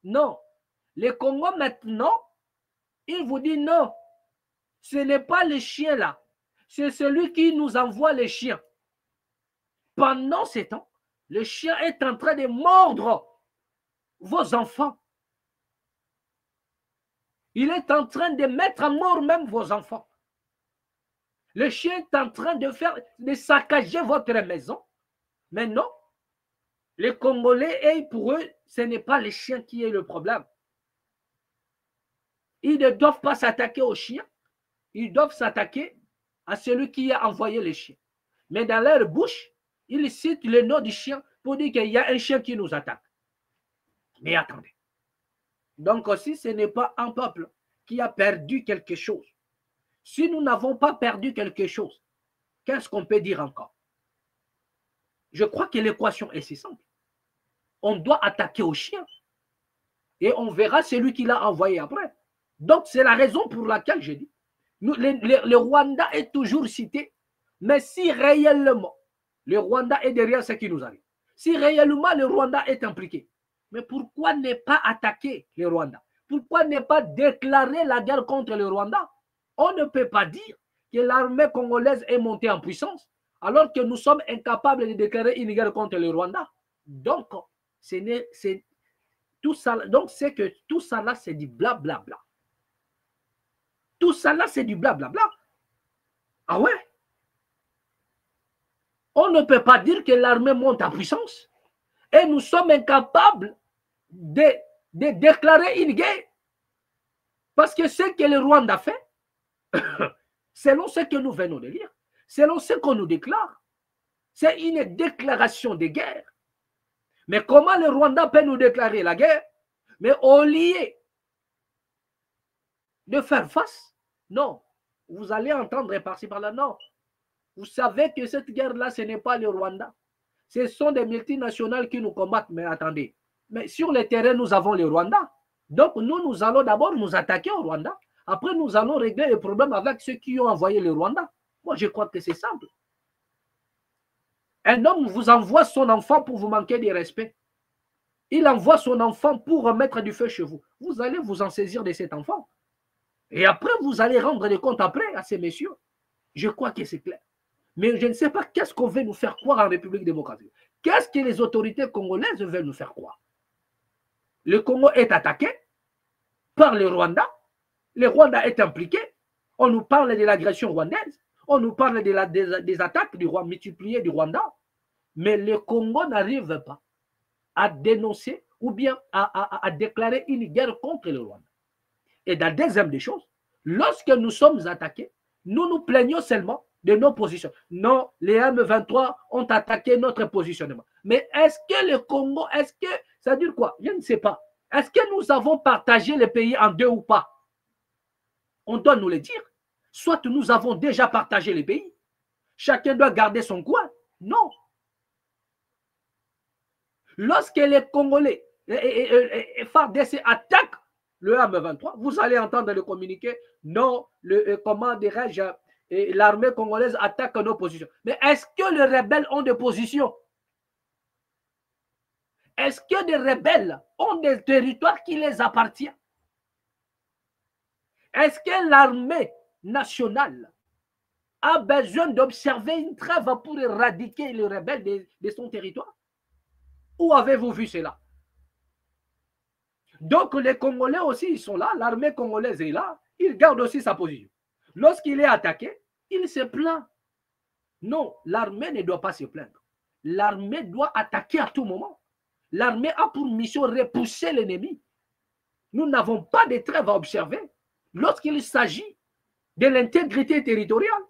non. Le Congo maintenant, il vous dit non. Ce n'est pas le chien-là. C'est celui qui nous envoie les chiens. Pendant ce temps, le chien est en train de mordre vos enfants. Il est en train de mettre à mort même vos enfants. Le chien est en train de saccager votre maison. Mais non, les Congolais, pour eux, ce n'est pas le chien qui est le problème. Ils ne doivent pas s'attaquer aux chiens. Ils doivent s'attaquer à celui qui a envoyé les chiens. Mais dans leur bouche, ils citent le nom du chien pour dire qu'il y a un chien qui nous attaque. Mais attendez. Donc aussi, ce n'est pas un peuple qui a perdu quelque chose. Si nous n'avons pas perdu quelque chose, qu'est-ce qu'on peut dire encore? Je crois que l'équation est si simple. On doit attaquer au chien. Et on verra celui qui l'a envoyé après. Donc, c'est la raison pour laquelle je dis, le Rwanda est toujours cité, mais si réellement le Rwanda est derrière ce qui nous arrive, si réellement le Rwanda est impliqué, mais pourquoi ne pas attaquer le Rwanda? Pourquoi ne pas déclarer la guerre contre le Rwanda? On ne peut pas dire que l'armée congolaise est montée en puissance alors que nous sommes incapables de déclarer une guerre contre le Rwanda. Donc, tout ça, donc c'est que tout ça là, c'est du blablabla. Tout ça là, c'est du blablabla. Ah ouais? On ne peut pas dire que l'armée monte en puissance et nous sommes incapables de déclarer une guerre. Parce que ce que le Rwanda fait, selon ce que nous venons de lire, selon ce qu'on nous déclare, c'est une déclaration de guerre. Mais comment le Rwanda peut nous déclarer la guerre? Mais au lieu de faire face, non. Vous allez entendre par-ci par-là, non. Vous savez que cette guerre-là, ce n'est pas le Rwanda. Ce sont des multinationales qui nous combattent. Mais attendez, mais sur le terrain, nous avons le Rwanda. Donc, nous allons d'abord nous attaquer au Rwanda. Après, nous allons régler le problème avec ceux qui ont envoyé le Rwanda. Moi, je crois que c'est simple. Un homme vous envoie son enfant pour vous manquer de respect. Il envoie son enfant pour remettre du feu chez vous. Vous allez vous en saisir de cet enfant. Et après, vous allez rendre des comptes après à ces messieurs. Je crois que c'est clair. Mais je ne sais pas qu'est-ce qu'on veut nous faire croire en République démocratique. Qu'est-ce que les autorités congolaises veulent nous faire croire? Le Congo est attaqué par le Rwanda. Le Rwanda est impliqué. On nous parle de l'agression rwandaise. On nous parle des attaques multipliées du Rwanda. Mais le Congo n'arrive pas à dénoncer ou bien à déclarer une guerre contre le Rwanda. Et la deuxième des choses, lorsque nous sommes attaqués, nous nous plaignons seulement de nos positions. Non, les M23 ont attaqué notre positionnement. Mais est-ce que le Congo, ça veut dire quoi? Je ne sais pas. Est-ce que nous avons partagé le pays en deux ou pas? On doit nous le dire. Soit nous avons déjà partagé le pays. Chacun doit garder son coin. Non. Lorsque les Congolais et FARDC attaquent le M23, vous allez entendre le communiqué. Non, comment dirais-je, l'armée congolaise attaque nos positions. Mais est-ce que les rebelles ont des positions? Est-ce que les rebelles ont des territoires qui les appartiennent? Est-ce que l'armée nationale a besoin d'observer une trêve pour éradiquer les rebelles de son territoire? Où avez-vous vu cela? Donc les Congolais aussi, ils sont là, l'armée congolaise est là, il garde aussi sa position. Lorsqu'il est attaqué, il se plaint. Non, l'armée ne doit pas se plaindre. L'armée doit attaquer à tout moment. L'armée a pour mission de repousser l'ennemi. Nous n'avons pas de trêve à observer. Lorsqu'il s'agit de l'intégrité territoriale,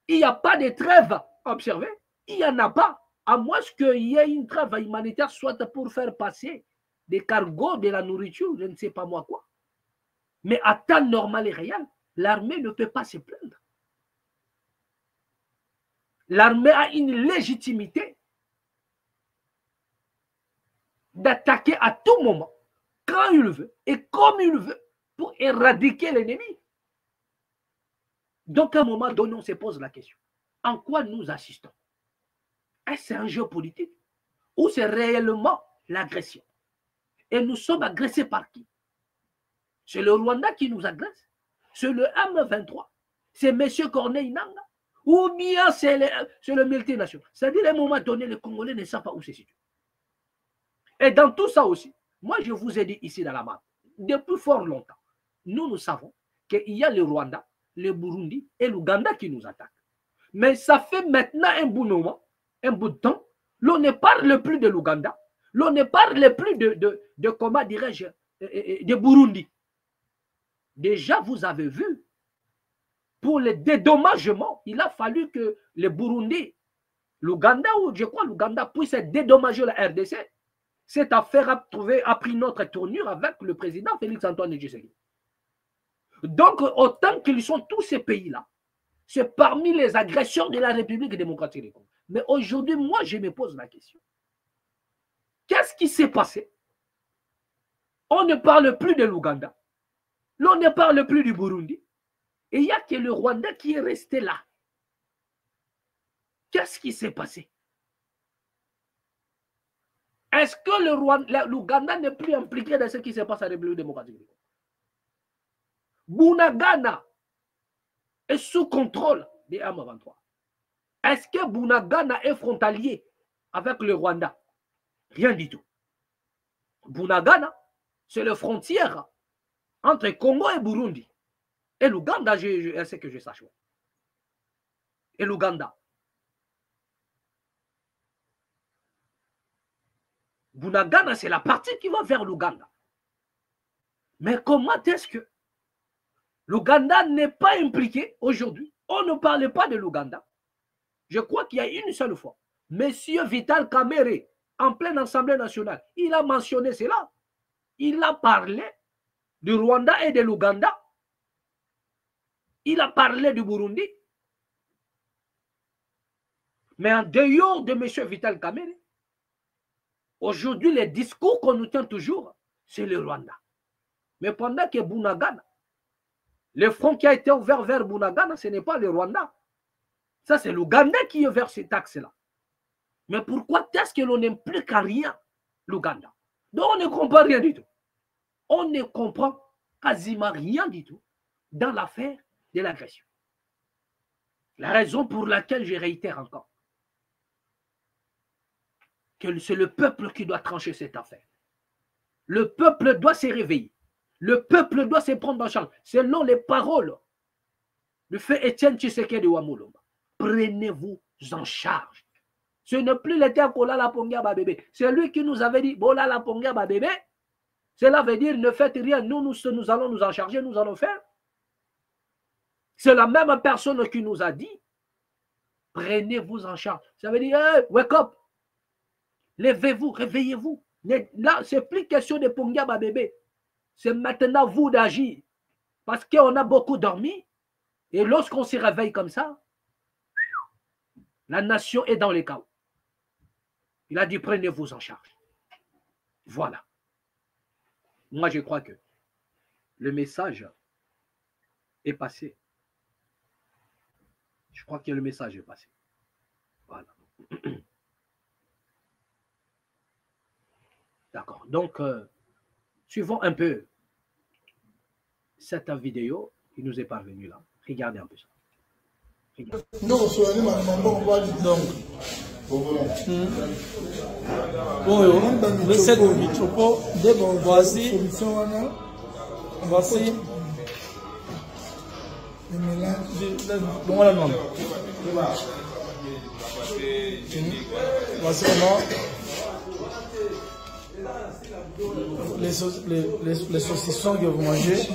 il n'y a pas de trêve à observer. Il n'y en a pas. À moins qu'il y ait une trêve humanitaire, soit pour faire passer des cargos, de la nourriture, je ne sais pas moi quoi. Mais à temps normal et réel, l'armée ne peut pas se plaindre. L'armée a une légitimité d'attaquer à tout moment, quand il veut et comme il veut, pour éradiquer l'ennemi. Donc, à un moment donné, on se pose la question, en quoi nous assistons? Est-ce un jeu politique ou c'est réellement l'agression? Et nous sommes agressés par qui? C'est le Rwanda qui nous agresse? C'est le M23? C'est M. Corneille Nangaa? Ou bien c'est le multinational? C'est-à-dire, à un moment donné, les Congolais ne savent pas où se situent. Et dans tout ça aussi, moi je vous ai dit ici dans la map, depuis fort longtemps, nous savons qu'il y a le Rwanda, le Burundi et l'Ouganda qui nous attaquent. Mais ça fait maintenant un bout de moment, un bout de temps, l'on ne parle plus de l'Ouganda, l'on ne parle plus de comment dirais-je, de Burundi. Déjà, vous avez vu, pour le dédommagement, il a fallu que le Burundi, l'Ouganda, ou je crois l'Ouganda, puisse dédommager la RDC. Cette affaire a pris notre tournure avec le président Félix-Antoine Tshisekedi. Donc, autant qu'ils sont tous ces pays-là, c'est parmi les agressions de la République démocratique du Congo. Mais aujourd'hui, moi, je me pose la question. Qu'est-ce qui s'est passé? On ne parle plus de l'Ouganda. On ne parle plus du Burundi. Et il n'y a que le Rwanda qui est resté là. Qu'est-ce qui s'est passé? Est-ce que l'Ouganda n'est plus impliqué dans ce qui se passe à la République démocratique du Congo? Bunagana est sous contrôle des M23. Est-ce que Bunagana est frontalier avec le Rwanda? Rien du tout. Bunagana, c'est la frontière entre Congo et Burundi. Et l'Ouganda, c'est que je sache. Et l'Ouganda. Bunagana, c'est la partie qui va vers l'Ouganda. Mais comment est-ce que l'Ouganda n'est pas impliqué aujourd'hui? On ne parle pas de l'Ouganda. Je crois qu'il y a une seule fois, Monsieur Vital Kamerhe, en pleine Assemblée nationale, il a mentionné cela. Il a parlé du Rwanda et de l'Ouganda. Il a parlé du Burundi. Mais en dehors de M. Vital Kamerhe, aujourd'hui, les discours qu'on nous tient toujours, c'est le Rwanda. Mais pendant que Bunagana, le front qui a été ouvert vers Bunagana, ce n'est pas le Rwanda. Ça, c'est l'Ouganda qui est vers cet axe-là. Mais pourquoi est-ce que l'on n'implique à rien l'Ouganda? Donc, on ne comprend rien du tout. On ne comprend quasiment rien du tout dans l'affaire de l'agression. La raison pour laquelle je réitère encore que c'est le peuple qui doit trancher cette affaire. Le peuple doit se réveiller. Le peuple doit se prendre en charge. Selon les paroles du fait Étienne Tshisekedi de Wamulomba. Prenez-vous en charge. Ce n'est plus l'été Kola la Pongia Babébé. C'est lui qui nous avait dit Bola la Pongia Babébé. Cela veut dire ne faites rien. Nous allons nous en charger, nous allons faire. C'est la même personne qui nous a dit prenez-vous en charge. Ça veut dire hey, wake up. Levez-vous, réveillez-vous. Là, ce n'est plus question de Pongia Babébé. C'est maintenant vous d'agir. Parce qu'on a beaucoup dormi. Et lorsqu'on se réveille comme ça, la nation est dans le chaos. Il a dit, prenez-vous en charge. Voilà. Moi, je crois que le message est passé. Je crois que le message est passé. Voilà. D'accord. Donc, suivons un peu cette vidéo. qui nous est parvenu là. Regardez un peu ça. Regardez. Donc, recette de bichopo, voici le mélange. Voici comment les saucissons que vous mangez,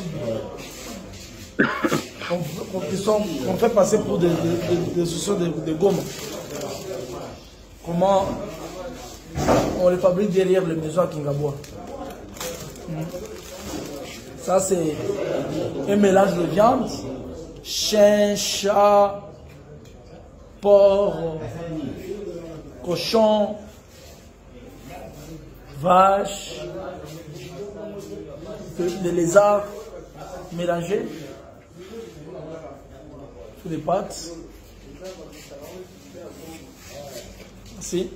qu'on fait passer pour des saucissons de gomme. Comment on les fabrique derrière les maisons à Kingaboua. Ça, c'est un mélange de viande, chien, chat, porc, cochon, vache, des lézards mélangés sur des pâtes. Merci.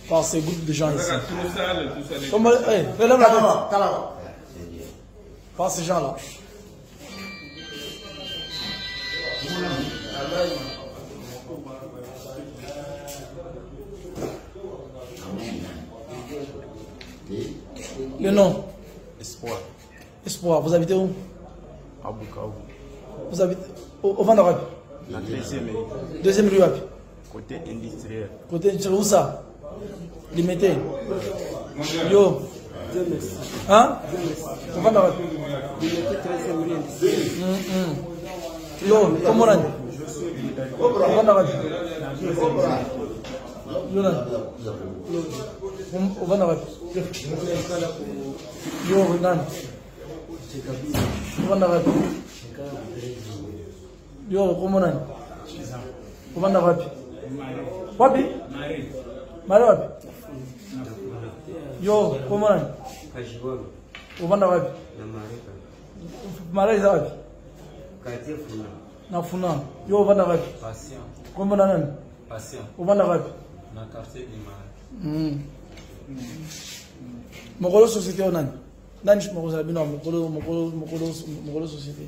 Par ces groupes de gens ici. Par ces gens-là. Le nom? Espoir. Espoir. Vous habitez où? À Bukavu. Vous habitez au Vandarabi? La deuxième rue. Côté industriel. Côté industriel, où ça? Limité. Yo. Hein? Au Vandarabi. Yo, comment on a dit? Au Vandarabi. Au Vandarabi. Yo, Renan. Au Vandarabi. Yo, comment on a dit? Au Vandarabi. Wapi? Mari wapi? Yo, comment on a dit? Au Vandarabi. Mari za wapi? Na Funa. Yo, au Vandarabi. Comment on a dit? Au Vandarabi. Na quartier de Mari. Mokolo société on a. Nani mokolo zabino mokolo société.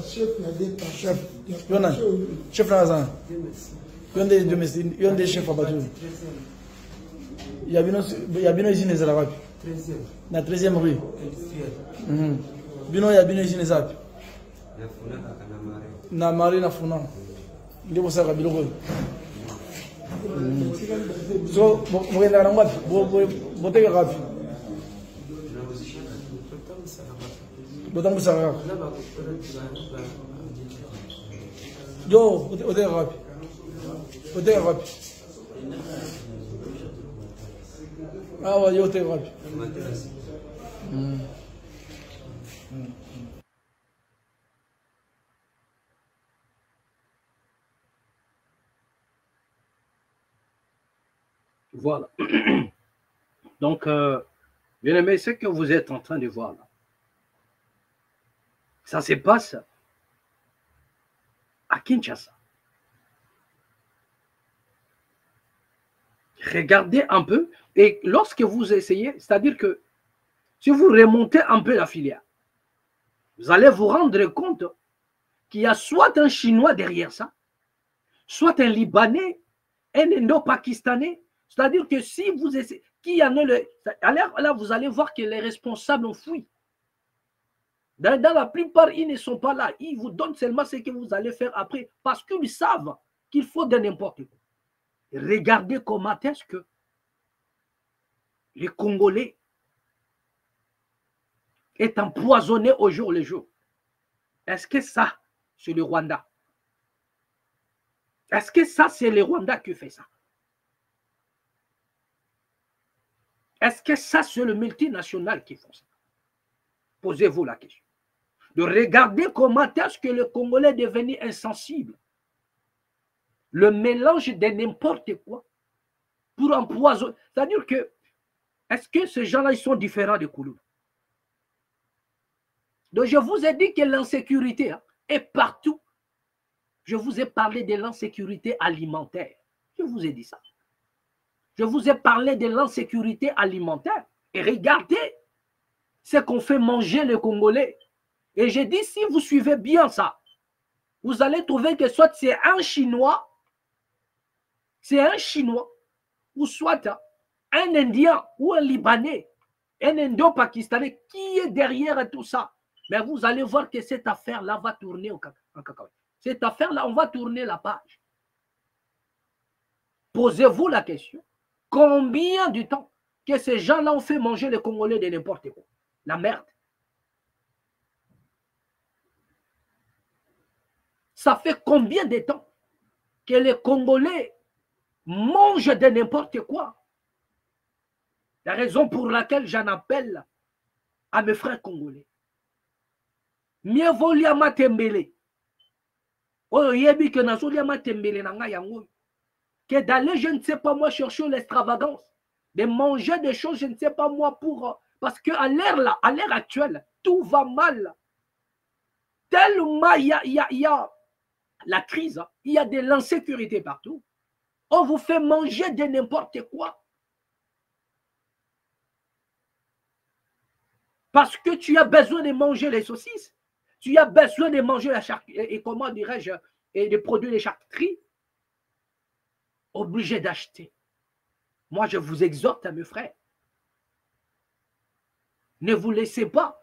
Chef. Yonan. Chef Razan. Yonde domestique, yonde chef abatu. Yabino ici les Arabes. Na 13e rue. Bino yabino ici les Arabes. Na Mari na Funa. Ndebo sa kabilo ko. So, mugenda na ngapi? Boteka ngapi? Botangu saka. Yo, boteka ngapi? Boteka ngapi? Ah, yo boteka ngapi? Voilà. Donc, bien aimé, ce que vous êtes en train de voir là, ça se passe à Kinshasa. Regardez un peu, et lorsque vous essayez, c'est-à-dire que si vous remontez un peu la filière, vous allez vous rendre compte qu'il y a soit un Chinois derrière ça, soit un Libanais, un Indo-Pakistanais. C'est-à-dire que si vous essayez, qui en est le. Alors là, vous allez voir que les responsables ont fui. Dans la plupart, ils ne sont pas là. Ils vous donnent seulement ce que vous allez faire après parce qu'ils savent qu'il faut de n'importe quoi. Regardez comment est-ce que les Congolais est empoisonné au jour le jour. Est-ce que ça, c'est le Rwanda? Est-ce que ça, c'est le Rwanda qui fait ça? Est-ce que ça, c'est le multinational qui fait ça? Posez-vous la question. De regarder comment est-ce que le Congolais est devenu insensible. Le mélange de n'importe quoi pour empoisonner. C'est-à-dire que, est-ce que ces gens-là, ils sont différents de Kouloulou? Donc, je vous ai dit que l'insécurité est partout. Je vous ai parlé de l'insécurité alimentaire. Je vous ai dit ça. Je vous ai parlé de l'insécurité alimentaire. Et regardez ce qu'on fait manger les Congolais. Et j'ai dit, si vous suivez bien ça, vous allez trouver que soit c'est un Chinois, ou soit un Indien ou un Libanais, un Indo-Pakistanais qui est derrière tout ça. Mais vous allez voir que cette affaire-là va tourner en cacahuète. Cette affaire-là, on va tourner la page. Posez-vous la question. Combien de temps que ces gens-là ont fait manger les Congolais de n'importe quoi? La merde. Ça fait combien de temps que les Congolais mangent de n'importe quoi? La raison pour laquelle j'en appelle à mes frères congolais. Mieux vaut liama tembele. Oh, yebi que nazo liama tembele nanga yango. Que d'aller, je ne sais pas moi, chercher l'extravagance. De manger des choses, je ne sais pas moi, pour... Parce qu'à l'ère actuelle, tout va mal. Tellement il y a la crise, il y a de l'insécurité partout. On vous fait manger de n'importe quoi. Parce que tu as besoin de manger les saucisses, tu as besoin de manger la charcuterie, et comment dirais-je, et des produits de charcuterie, obligé d'acheter. Moi, je vous exhorte à mes frères. Ne vous laissez pas.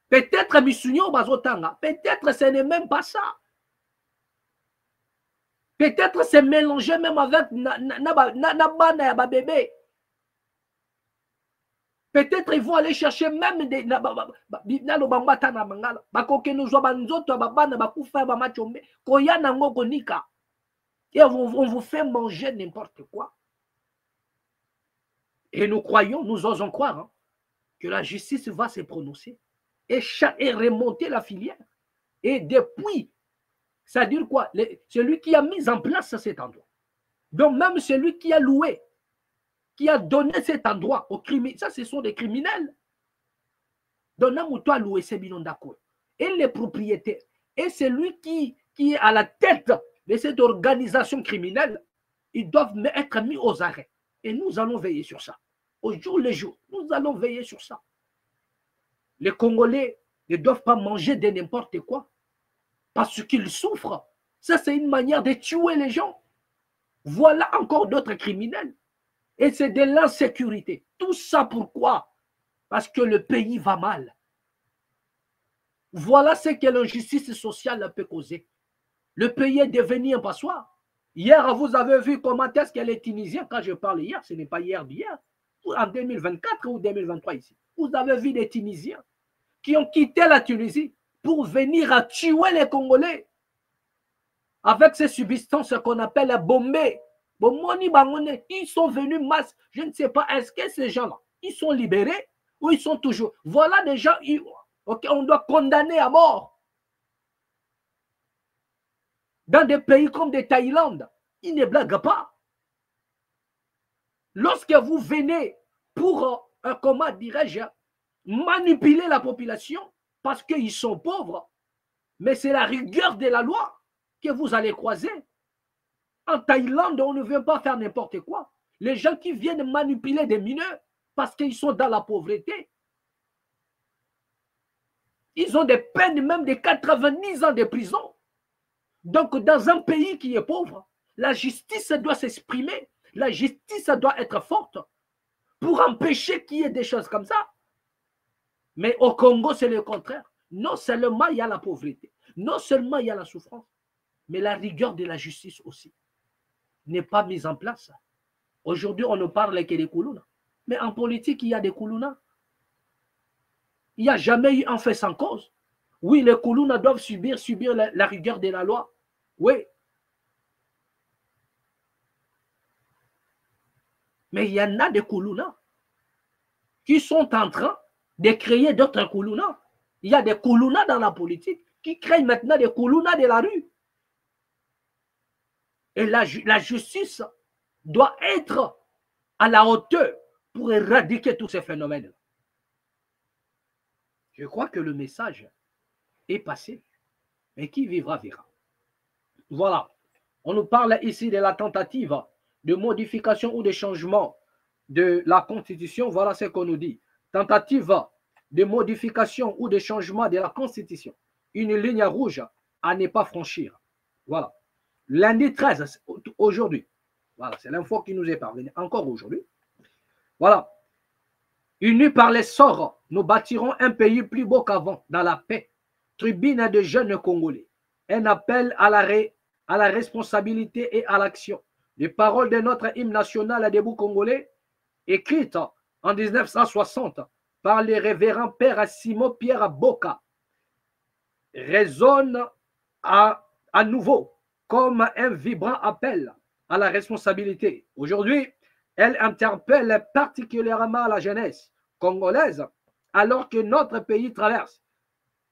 Peut-être Missunyo Bazotanga, peut-être ce n'est même pas ça. Peut-être c'est mélangé même avec na bébé. Peut-être ils vont aller chercher même des... Et on vous fait manger n'importe quoi. Et nous croyons, nous osons croire hein, que la justice va se prononcer et remonter la filière. Et depuis, ça veut dire quoi? Celui qui a mis en place cet endroit. Donc même celui qui a loué, qui a donné cet endroit aux criminels, ça ce sont des criminels. Donc toi loué ces bilons d'accord. Et les propriétaires, et celui qui est à la tête de cette organisation criminelle, ils doivent être mis aux arrêts. Et nous allons veiller sur ça. Au jour le jour, nous allons veiller sur ça. Les Congolais ne doivent pas manger de n'importe quoi parce qu'ils souffrent. Ça, c'est une manière de tuer les gens. Voilà encore d'autres criminels. Et c'est de l'insécurité. Tout ça pourquoi? Parce que le pays va mal. Voilà ce que l'injustice sociale peut causer. Le pays est devenu un passoire. Hier, vous avez vu comment est-ce que les Tunisiens, quand je parle hier, ce n'est pas hier d'hier, en 2024 ou 2023 ici, vous avez vu des Tunisiens qui ont quitté la Tunisie pour venir à tuer les Congolais avec ces substances qu'on appelle la bombée. Ils sont venus masse. Je ne sais pas, est-ce que ces gens-là, ils sont libérés ou ils sont toujours... Voilà des gens, okay, on doit condamner à mort. Dans des pays comme des Thaïlande, ils ne blaguent pas. Lorsque vous venez pour, comment dirais-je, manipuler la population parce qu'ils sont pauvres, mais c'est la rigueur de la loi que vous allez croiser. En Thaïlande, on ne veut pas faire n'importe quoi. Les gens qui viennent manipuler des mineurs parce qu'ils sont dans la pauvreté, ils ont des peines même de 90 ans de prison. Donc, dans un pays qui est pauvre, la justice doit s'exprimer, la justice doit être forte pour empêcher qu'il y ait des choses comme ça. Mais au Congo, c'est le contraire. Non seulement il y a la pauvreté, non seulement il y a la souffrance, mais la rigueur de la justice aussi n'est pas mise en place. Aujourd'hui, on ne parle que des Koulouna. Mais en politique, il y a des Koulouna. Il n'y a jamais eu un fait sans cause. Oui, les Koulouna doivent subir la rigueur de la loi. Oui. Mais il y en a des Koulouna qui sont en train de créer d'autres Koulouna. Il y a des Koulouna dans la politique qui créent maintenant des Koulouna de la rue. Et la justice doit être à la hauteur pour éradiquer tous ces phénomènes. Je crois que le message est passé. Mais qui vivra, verra. Voilà. On nous parle ici de la tentative de modification ou de changement de la Constitution, voilà ce qu'on nous dit. Tentative de modification ou de changement de la Constitution. Une ligne rouge à ne pas franchir. Voilà. Lundi 13, aujourd'hui. Voilà, c'est l'info qui nous est parvenue encore aujourd'hui. Voilà. Unis par les sorts, nous bâtirons un pays plus beau qu'avant, dans la paix. Tribune de jeunes Congolais. Un appel à la responsabilité et à l'action. Les paroles de notre hymne national debout congolais, écrites en 1960 par le révérend père Simon Pierre Boka, résonnent à nouveau comme un vibrant appel à la responsabilité. Aujourd'hui, elle interpelle particulièrement la jeunesse congolaise alors que notre pays traverse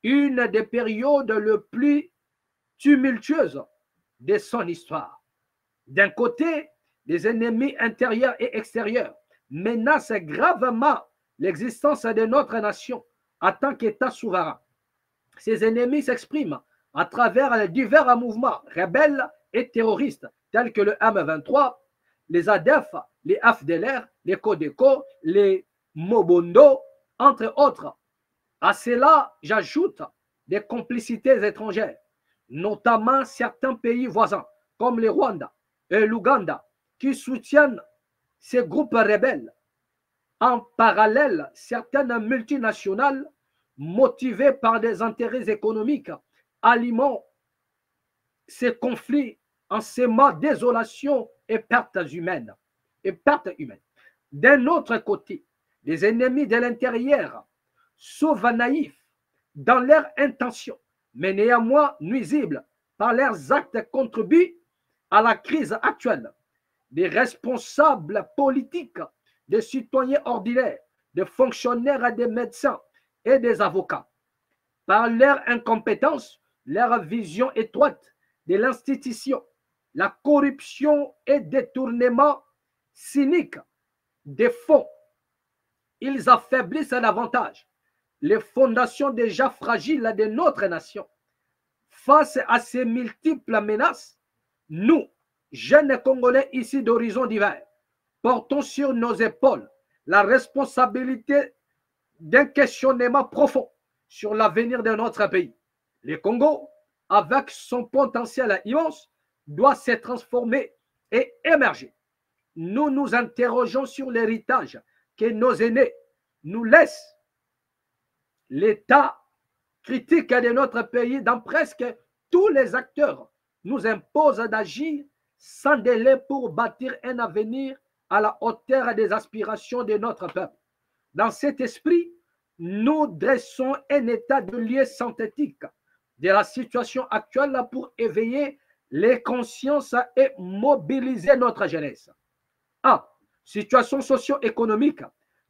une des périodes les plus tumultueuses de son histoire. D'un côté, les ennemis intérieurs et extérieurs menacent gravement l'existence de notre nation en tant qu'État souverain. Ces ennemis s'expriment à travers les divers mouvements rebelles et terroristes tels que le M23, les ADF, les AFDLR, les Codeco, les Mobondo, entre autres. À cela, j'ajoute des complicités étrangères, notamment certains pays voisins comme le Rwanda et l'Ouganda qui soutiennent ces groupes rebelles. En parallèle, certaines multinationales motivées par des intérêts économiques alimentent ces conflits en sémant désolation et pertes humaines. D'un autre côté, les ennemis de l'intérieur, sauf naïfs dans leurs intentions, mais néanmoins nuisibles par leurs actes, contribuent à la crise actuelle. Des responsables politiques, des citoyens ordinaires, des fonctionnaires, des médecins et des avocats. Par leur incompétence, leur vision étroite de l'institution, la corruption et détournement cynique des fonds, ils affaiblissent davantage les fondations déjà fragiles de notre nation. Face à ces multiples menaces, nous, jeunes Congolais issus d'horizons divers, portons sur nos épaules la responsabilité d'un questionnement profond sur l'avenir de notre pays. Le Congo, avec son potentiel immense, doit se transformer et émerger. Nous nous interrogeons sur l'héritage que nos aînés nous laissent. L'état critique de notre pays dans presque tous les acteurs nous impose d'agir sans délai pour bâtir un avenir à la hauteur des aspirations de notre peuple. Dans cet esprit, nous dressons un état de lieu synthétique de la situation actuelle pour éveiller les consciences et mobiliser notre jeunesse. 1. Situation socio-économique.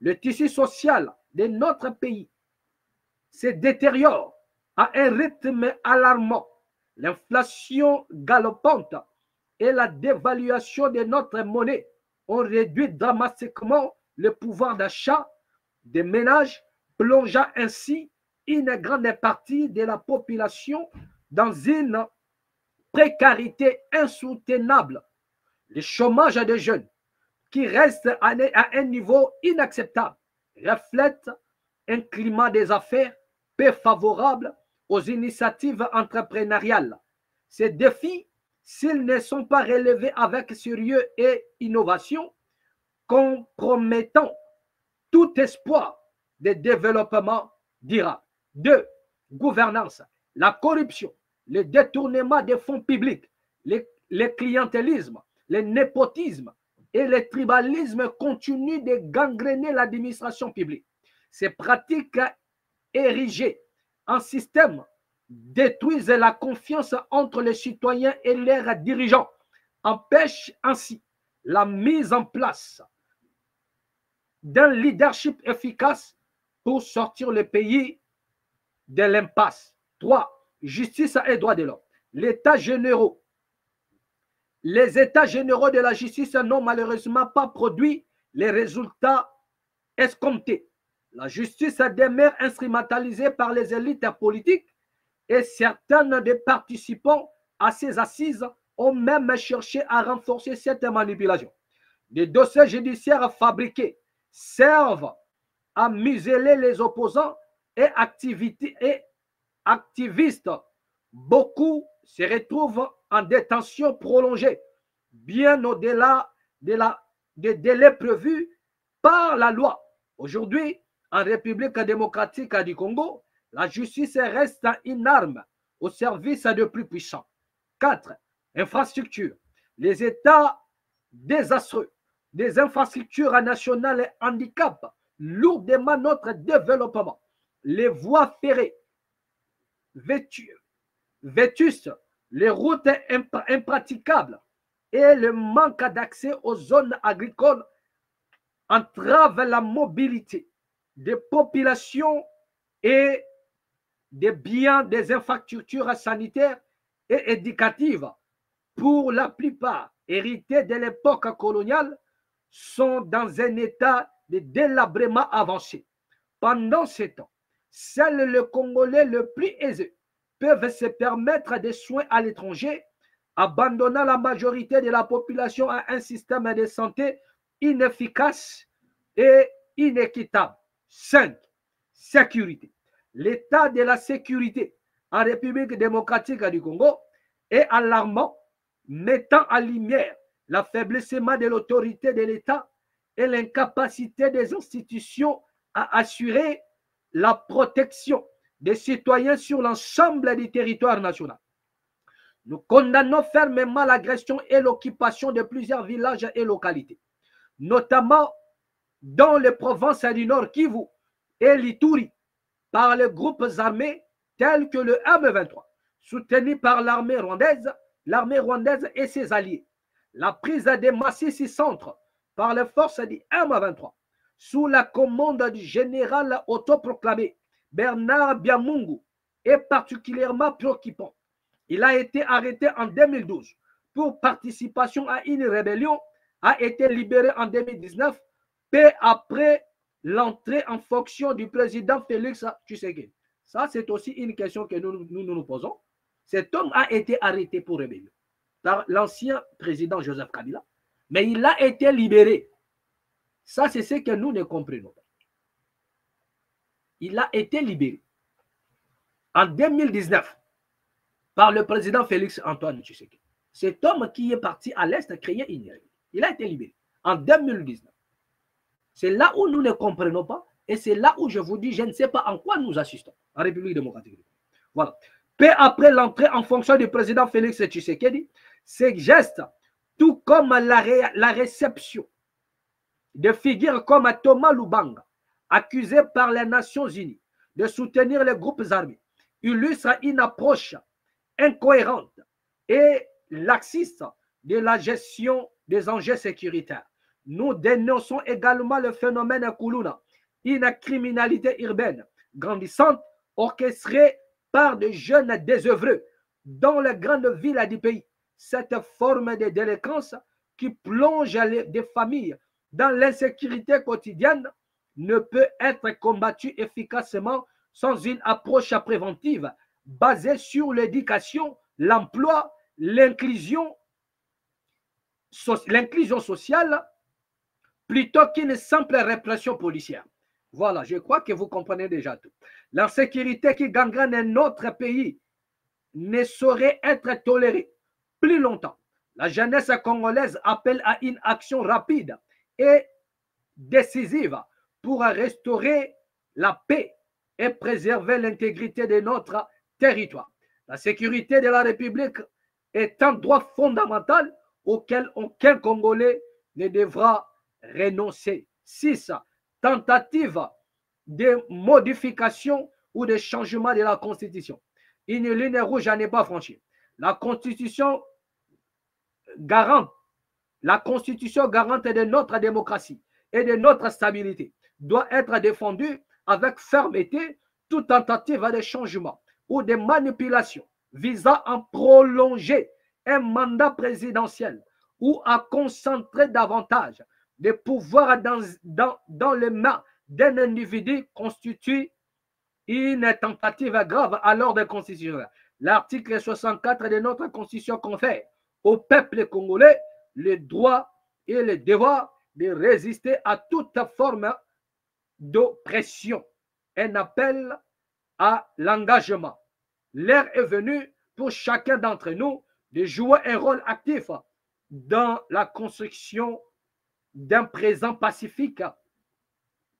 Le tissu social de notre pays se détériore à un rythme alarmant. L'inflation galopante et la dévaluation de notre monnaie ont réduit dramatiquement le pouvoir d'achat des ménages, plongeant ainsi une grande partie de la population dans une précarité insoutenable. Le chômage des jeunes, qui reste à un niveau inacceptable, reflète un climat des affaires peu favorable aux initiatives entrepreneuriales. Ces défis, s'ils ne sont pas relevés avec sérieux et innovation, compromettant tout espoir de développement durable. 2. Gouvernance. La corruption, le détournement des fonds publics, le clientélisme, le népotisme et le tribalisme continuent de gangréner l'administration publique. Ces pratiques érigées en système détruisent la confiance entre les citoyens et leurs dirigeants, empêchent ainsi la mise en place d'un leadership efficace pour sortir le pays de l'impasse. 3. Justice et droits de l'homme. Les états généraux de la justice n'ont malheureusement pas produit les résultats escomptés. La justice demeure instrumentalisée par les élites politiques et certains des participants à ces assises ont même cherché à renforcer cette manipulation. Des dossiers judiciaires fabriqués servent à museler les opposants et activistes. Beaucoup se retrouvent en détention prolongée, bien au-delà des délais prévus par la loi. Aujourd'hui, en République démocratique du Congo, la justice reste une arme au service des plus puissants. 4. Infrastructures. Les États désastreux des infrastructures nationales handicapent lourdement notre développement. Les voies ferrées vétustes, les routes impraticables et le manque d'accès aux zones agricoles entravent la mobilité des populations et des biens des infrastructures sanitaires et éducatives, pour la plupart hérités de l'époque coloniale, sont dans un état de délabrement avancé. Pendant ce temps, seuls les Congolais les plus aisés peuvent se permettre des soins à l'étranger, abandonnant la majorité de la population à un système de santé inefficace et inéquitable. 5. Sécurité. L'état de la sécurité en République démocratique du Congo est alarmant, mettant en lumière l'affaiblissement de l'autorité de l'État et l'incapacité des institutions à assurer la protection des citoyens sur l'ensemble du territoire national. Nous condamnons fermement l'agression et l'occupation de plusieurs villages et localités, notamment dans les provinces du Nord Kivu et l'Ituri, par les groupes armés tels que le M23, soutenus par l'armée rwandaise et ses alliés. La prise des Massissi Centre par les forces du M23, sous la commande du général autoproclamé Bernard Biamungu, est particulièrement préoccupant. Il a été arrêté en 2012 pour participation à une rébellion, a été libéré en 2019, peu après l'entrée en fonction du président Félix Tshisekedi. Ça, c'est aussi une question que nous posons. Cet homme a été arrêté pour rébellion par l'ancien président Joseph Kabila, mais il a été libéré. Ça, c'est ce que nous ne comprenons pas. Il a été libéré en 2019 par le président Félix Antoine Tshisekedi. Cet homme qui est parti à l'Est créer une rébellion. Il a été libéré en 2019. C'est là où nous ne comprenons pas et c'est là où je vous dis, je ne sais pas en quoi nous assistons en République démocratique. Voilà. Peu après l'entrée en fonction du président Félix Tshisekedi, ces gestes, tout comme la réception de figures comme Thomas Lubanga, accusé par les Nations Unies de soutenir les groupes armés, illustrent une approche incohérente et laxiste de la gestion des enjeux sécuritaires. Nous dénonçons également le phénomène Kuluna, une criminalité urbaine grandissante orchestrée par de jeunes désœuvreux dans les grandes villes du pays. Cette forme de délinquance qui plonge des familles dans l'insécurité quotidienne ne peut être combattue efficacement sans une approche préventive basée sur l'éducation, l'emploi, l'inclusion sociale, plutôt qu'une simple répression policière. Voilà, je crois que vous comprenez déjà tout. L'insécurité qui gangrène notre pays ne saurait être tolérée plus longtemps. La jeunesse congolaise appelle à une action rapide et décisive pour restaurer la paix et préserver l'intégrité de notre territoire. La sécurité de la République est un droit fondamental auquel aucun Congolais ne devra renoncer. 6. Tentative de modification ou de changement de la Constitution. Une ligne rouge n'est pas franchie. La Constitution garante de notre démocratie et de notre stabilité doit être défendue avec fermeté. Toute tentative de changement ou de manipulation visant à prolonger un mandat présidentiel ou à concentrer davantage de pouvoir dans les mains d'un individu constitue une tentative grave à l'ordre constitutionnel. L'article 64 de notre Constitution confère au peuple congolais le droit et le devoir de résister à toute forme d'oppression. Un appel à l'engagement. L'heure est venue pour chacun d'entre nous de jouer un rôle actif dans la construction d'un présent pacifique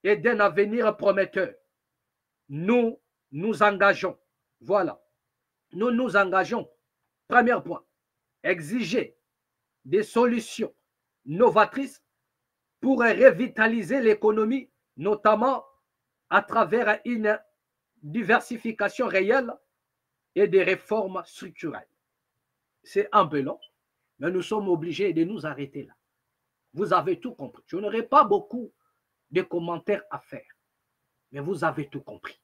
et d'un avenir prometteur. Nous nous engageons. Voilà. Nous nous engageons. Premier point. Exiger des solutions novatrices pour revitaliser l'économie, notamment à travers une diversification réelle et des réformes structurelles. C'est un peu long, mais nous sommes obligés de nous arrêter là. Vous avez tout compris. Je n'aurai pas beaucoup de commentaires à faire, mais vous avez tout compris.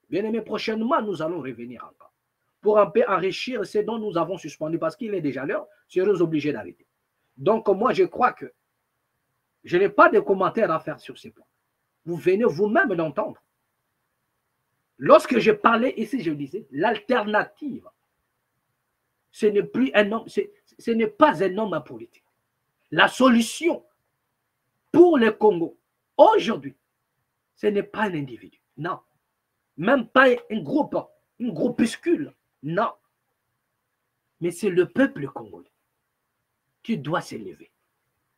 Bien aimé, prochainement, nous allons revenir encore pour un peu enrichir ce dont nous avons suspendu parce qu'il est déjà l'heure, serons obligés d'arrêter. Donc, moi, je crois que je n'ai pas de commentaires à faire sur ces points. Vous venez vous-même d'entendre. Lorsque je parlais ici, je disais, l'alternative, ce n'est plus un homme, ce n'est pas un homme politique. La solution pour le Congo, aujourd'hui, ce n'est pas un individu, non. Même pas un groupe, une groupuscule, non. Mais c'est le peuple congolais qui doit s'élever,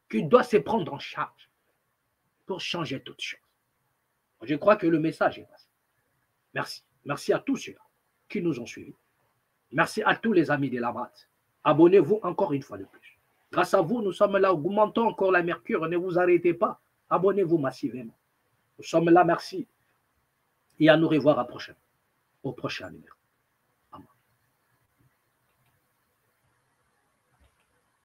qui doit se prendre en charge pour changer toutes choses. Je crois que le message est passé. Merci. Merci à tous ceux-là qui nous ont suivis. Merci à tous les amis de la BAT. Abonnez-vous encore une fois de plus. Grâce à vous, nous sommes là, augmentons encore la mercure. Ne vous arrêtez pas. Abonnez-vous massivement. Nous sommes là, merci. Et à nous revoir au prochain numéro.